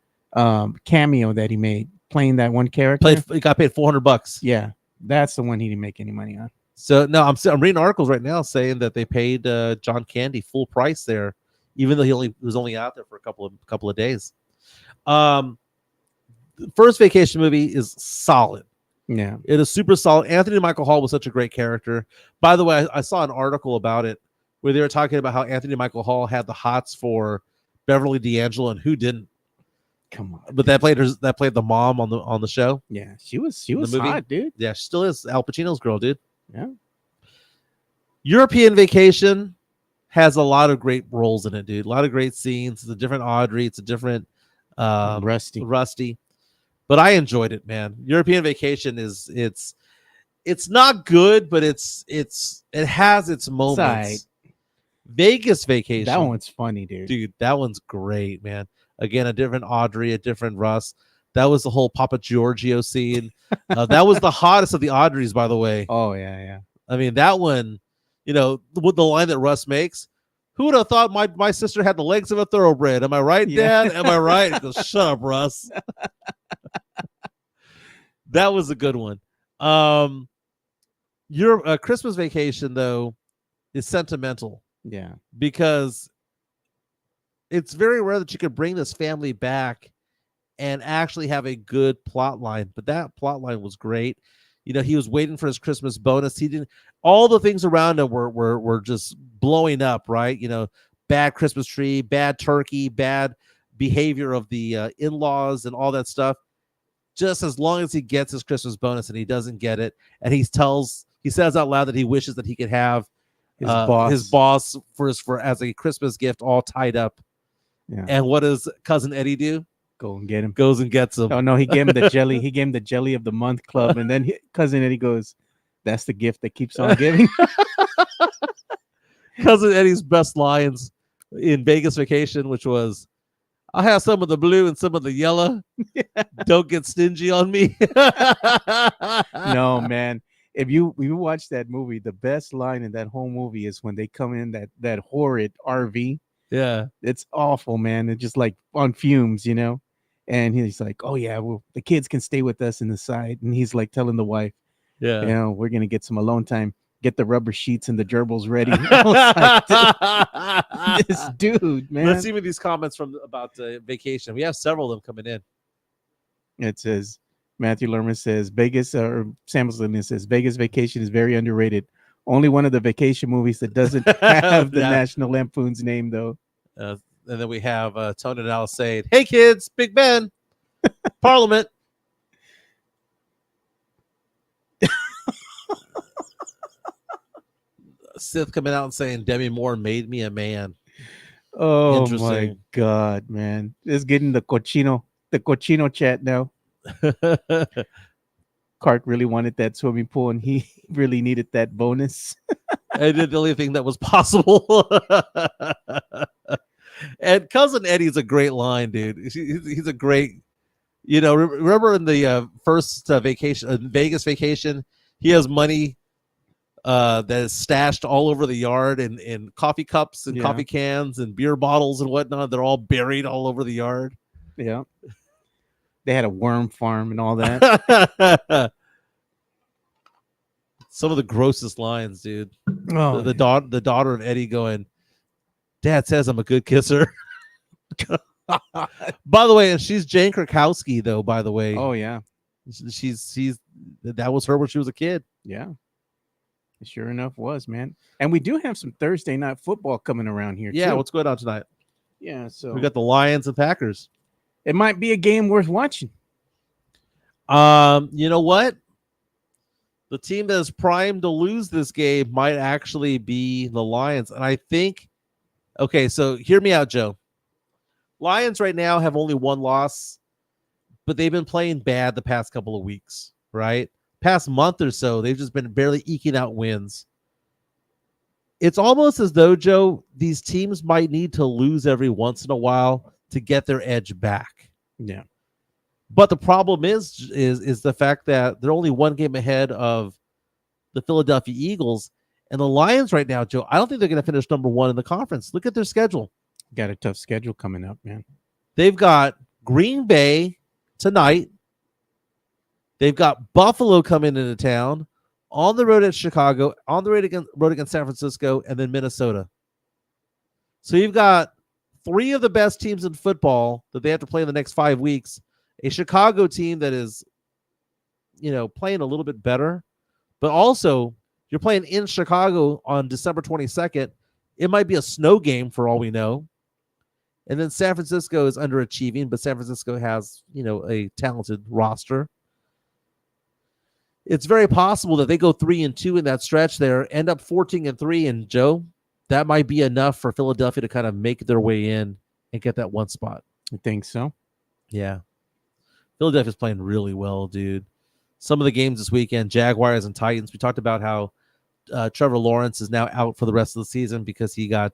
cameo that he made playing that one character. He got paid $400. Yeah, that's the one he didn't make any money on. So no, I'm reading articles right now saying that they paid John Candy full price there, even though he was only out there for a couple of days. First vacation movie is solid. Yeah, it is super solid. Anthony Michael Hall was such a great character. By the way, I saw an article about it where they were talking about how Anthony Michael Hall had the hots for Beverly D'Angelo and who didn't. Come on, but that played the mom on the show. Yeah, she was hot, dude. Yeah, she still is. Al Pacino's girl, dude. Yeah. European Vacation has a lot of great roles in it, dude. A lot of great scenes. It's a different Audrey. It's a different Rusty. But I enjoyed it, man. European Vacation it's not good, but it has its moments. Vegas Vacation. That one's funny, dude. Dude, that one's great, man. Again, a different Audrey, a different Russ. That was the whole Papa Giorgio scene. That was the hottest of the Audreys, by the way. Oh, yeah. I mean, that one, with the line that Russ makes, who would have thought my sister had the legs of a thoroughbred? Am I right, Dad? Am I right? He goes, shut up, Russ. That was a good one. Your Christmas Vacation, though, is sentimental. Yeah. Because it's very rare that you could bring this family back and actually have a good plot line. But that plot line was great. He was waiting for his Christmas bonus. He didn't. All the things around him were just blowing up, right? Bad Christmas tree, bad turkey, bad behavior of the in-laws, and all that stuff. Just as long as he gets his Christmas bonus, and he doesn't get it, and he says out loud that he wishes that he could have his boss for as a Christmas gift, all tied up. Yeah. And what does cousin Eddie do? Go and get him. Goes and gets him. Oh no, he gave him the jelly. He gave him the jelly of the month club, and then cousin Eddie goes, "That's the gift that keeps on giving." Cousin Eddie's best lines in Vegas Vacation, which was, "I'll have some of the blue and some of the yellow. Don't get stingy on me." No, man. If you watch that movie, the best line in that whole movie is when they come in that horrid RV. Yeah, it's awful, man. It's just like on fumes, And he's like, "Oh yeah, well, the kids can stay with us in the side." And he's like telling the wife, "Yeah, we're gonna get some alone time. Get the rubber sheets and the gerbils ready." Like, this dude, man. Let's see these comments about vacation. We have several of them coming in. It says Matthew Lerman says Vegas, or Samuelson says Vegas Vacation is very underrated. Only one of the vacation movies that doesn't have the National Lampoon's name, though. And then we have Tony and Alice saying, "Hey kids, Big Ben, Parliament." Sith coming out and saying Demi Moore made me a man. Oh my God, man! It's getting the cochino chat now. Clark really wanted that swimming pool, and he really needed that bonus. I did the only thing that was possible. And cousin Eddie's a great line, dude. He's a great. Remember in the first Vegas Vacation, he has money that is stashed all over the yard in coffee cups and coffee cans and beer bottles and whatnot. They're all buried all over the yard. Yeah. They had a worm farm and all that. Some of the grossest lines, dude. Oh, The daughter of Eddie going, Dad says I'm a good kisser. By the way, and she's Jane Krakowski, though, by the way. oh yeah. She's that was her when she was a kid. Yeah. It sure enough was, man. And we do have some Thursday night football coming around here. Yeah, too. what's going on tonight? Yeah, so We got the Lions and Packers. it might be a game worth watching. You know what? The team that is primed to lose this game might actually be the Lions. And I think, okay, so hear me out, Joe. Lions right now have only one loss, but they've been playing bad the past couple of weeks, right? Past month or so, they've just been barely eking out wins. It's almost as though, Joe, these teams might need to lose every once in a while to get their edge back. Yeah. But the problem is the fact that they're only one game ahead of the Philadelphia Eagles. And the Lions right now, Joe, I don't think they're going to finish number one in the conference. Look at their schedule. Got a tough schedule coming up, man. They've got Green Bay tonight. They've got Buffalo coming into town, on the road at Chicago, on the road against San Francisco, and then Minnesota. So you've got three of the best teams in football that they have to play in the next 5 weeks. A Chicago team that is, playing a little bit better, but also you're playing in Chicago on December 22nd. It might be a snow game for all we know. And then San Francisco is underachieving, but San Francisco has, a talented roster. It's very possible that they go 3-2 in that stretch there, end up 14-3, and Joe, that might be enough for Philadelphia to kind of make their way in and get that one spot. I think so. Yeah. Philadelphia's playing really well, dude. Some of the games this weekend, Jaguars and Titans. We talked about how Trevor Lawrence is now out for the rest of the season because he got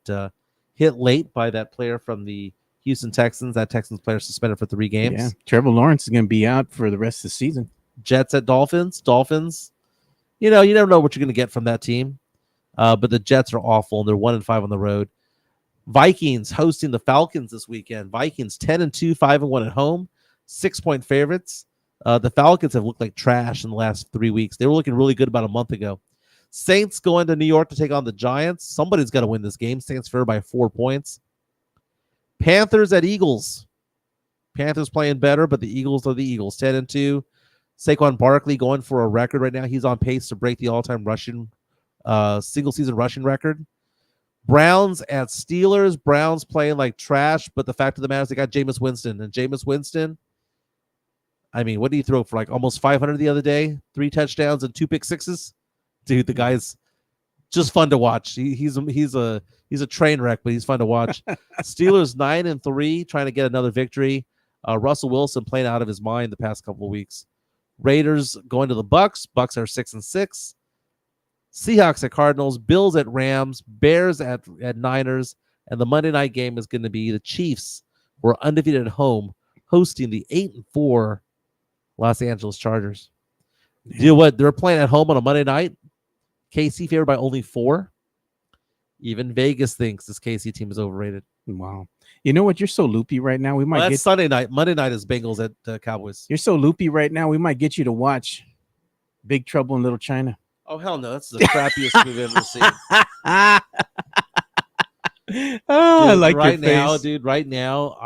hit late by that player from the Houston Texans. That Texans player suspended for 3 games. Yeah. Trevor Lawrence is going to be out for the rest of the season. Jets at Dolphins. You never know what you're going to get from that team. But the Jets are awful, and they're 1-5 on the road. Vikings hosting the Falcons this weekend. Vikings 10-2, 5-1 at home, 6-point favorites. The Falcons have looked like trash in the last 3 weeks. They were looking really good about a month ago. Saints going to New York to take on the Giants. Somebody's got to win this game. Saints favored by 4 points. Panthers at Eagles. Panthers playing better, but the Eagles are the Eagles. 10-2. Saquon Barkley going for a record right now. He's on pace to break the all-time rushing single-season rushing record. Browns at Steelers. Browns playing like trash, but the fact of the matter is they got Jameis Winston. And Jameis Winston, I mean, what did he throw for, like almost 500 the other day? 3 touchdowns and 2 pick sixes? Dude, the guy's just fun to watch. He's a train wreck, but he's fun to watch. Steelers 9-3, trying to get another victory. Russell Wilson playing out of his mind the past couple of weeks. Raiders going to the Bucks. Bucks are 6-6. Seahawks at Cardinals. Bills at Rams. Bears at Niners. And the Monday night game is going to be the Chiefs, who are undefeated at home, hosting the 8-4 Los Angeles Chargers. Yeah. You know what? They're playing at home on a Monday night. KC favored by only 4. Even Vegas thinks this KC team is overrated. Wow. You know what? You're so loopy right now. We might get Sunday night. Monday night is Bengals at Cowboys. You're so loopy right now. We might get you to watch Big Trouble in Little China. Oh, hell no. That's the crappiest movie I've ever seen. I like right your now, face. dude. Right now,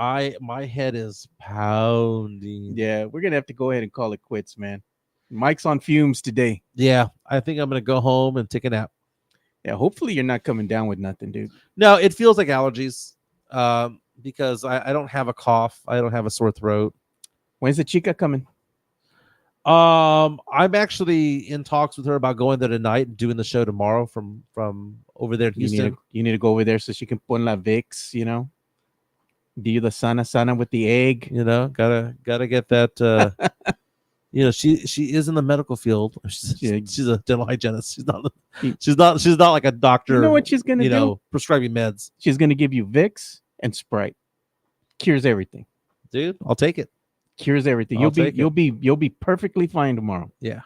my head is pounding. Yeah, we're gonna have to go ahead and call it quits, man. Mike's on fumes today. Yeah, I think I'm gonna go home and take a nap. Yeah, hopefully you're not coming down with nothing, dude. No, it feels like allergies. Because I don't have a cough. I don't have a sore throat. When's the chica coming? I'm actually in talks with her about going there tonight and doing the show tomorrow from over there in Houston. You need to go over there so she can put la Vicks, do the sana with the egg. Gotta get that. She is in the medical field. She's a dental hygienist. She's not like a doctor. You know what she's gonna do? Prescribing meds. She's gonna give you Vicks and Sprite. Cures everything. Dude, I'll take it. Cures everything. You'll be perfectly fine tomorrow. Yeah.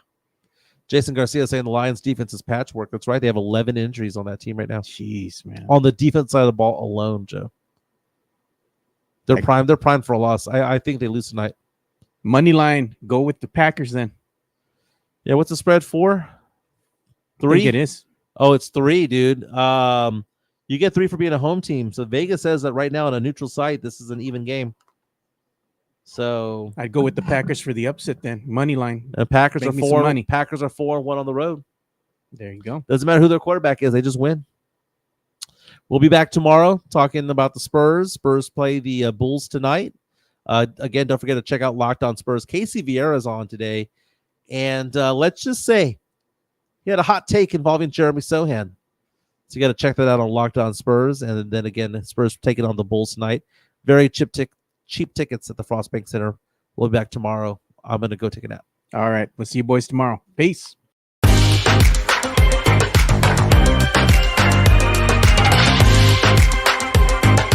Jason Garcia saying the Lions defense is patchwork. That's right. They have 11 injuries on that team right now. Jeez, man. On the defense side of the ball alone, Joe. They're primed. They're primed for a loss. I think they lose tonight. Money line, go with the Packers then. Yeah, what's the spread for? I 3? think it is. Oh, it's 3, dude. You get 3 for being a home team. So Vegas says that right now on a neutral site, this is an even game. So I'd go with the Packers for the upset then. Money line. Packers Make are me some 4. money. Packers are 4-1 on the road. There you go. Doesn't matter who their quarterback is; they just win. We'll be back tomorrow talking about the Spurs. Spurs play the Bulls tonight. Again, don't forget to check out Locked On Spurs. Casey Vieira's on today, and let's just say he had a hot take involving Jeremy Sohan. So you got to check that out on Locked On Spurs. And then again, Spurs taking on the Bulls tonight. Very cheap tickets at the Frost Bank Center. We'll be back tomorrow. I'm going to go take a nap. All right. We'll see you boys tomorrow. Peace.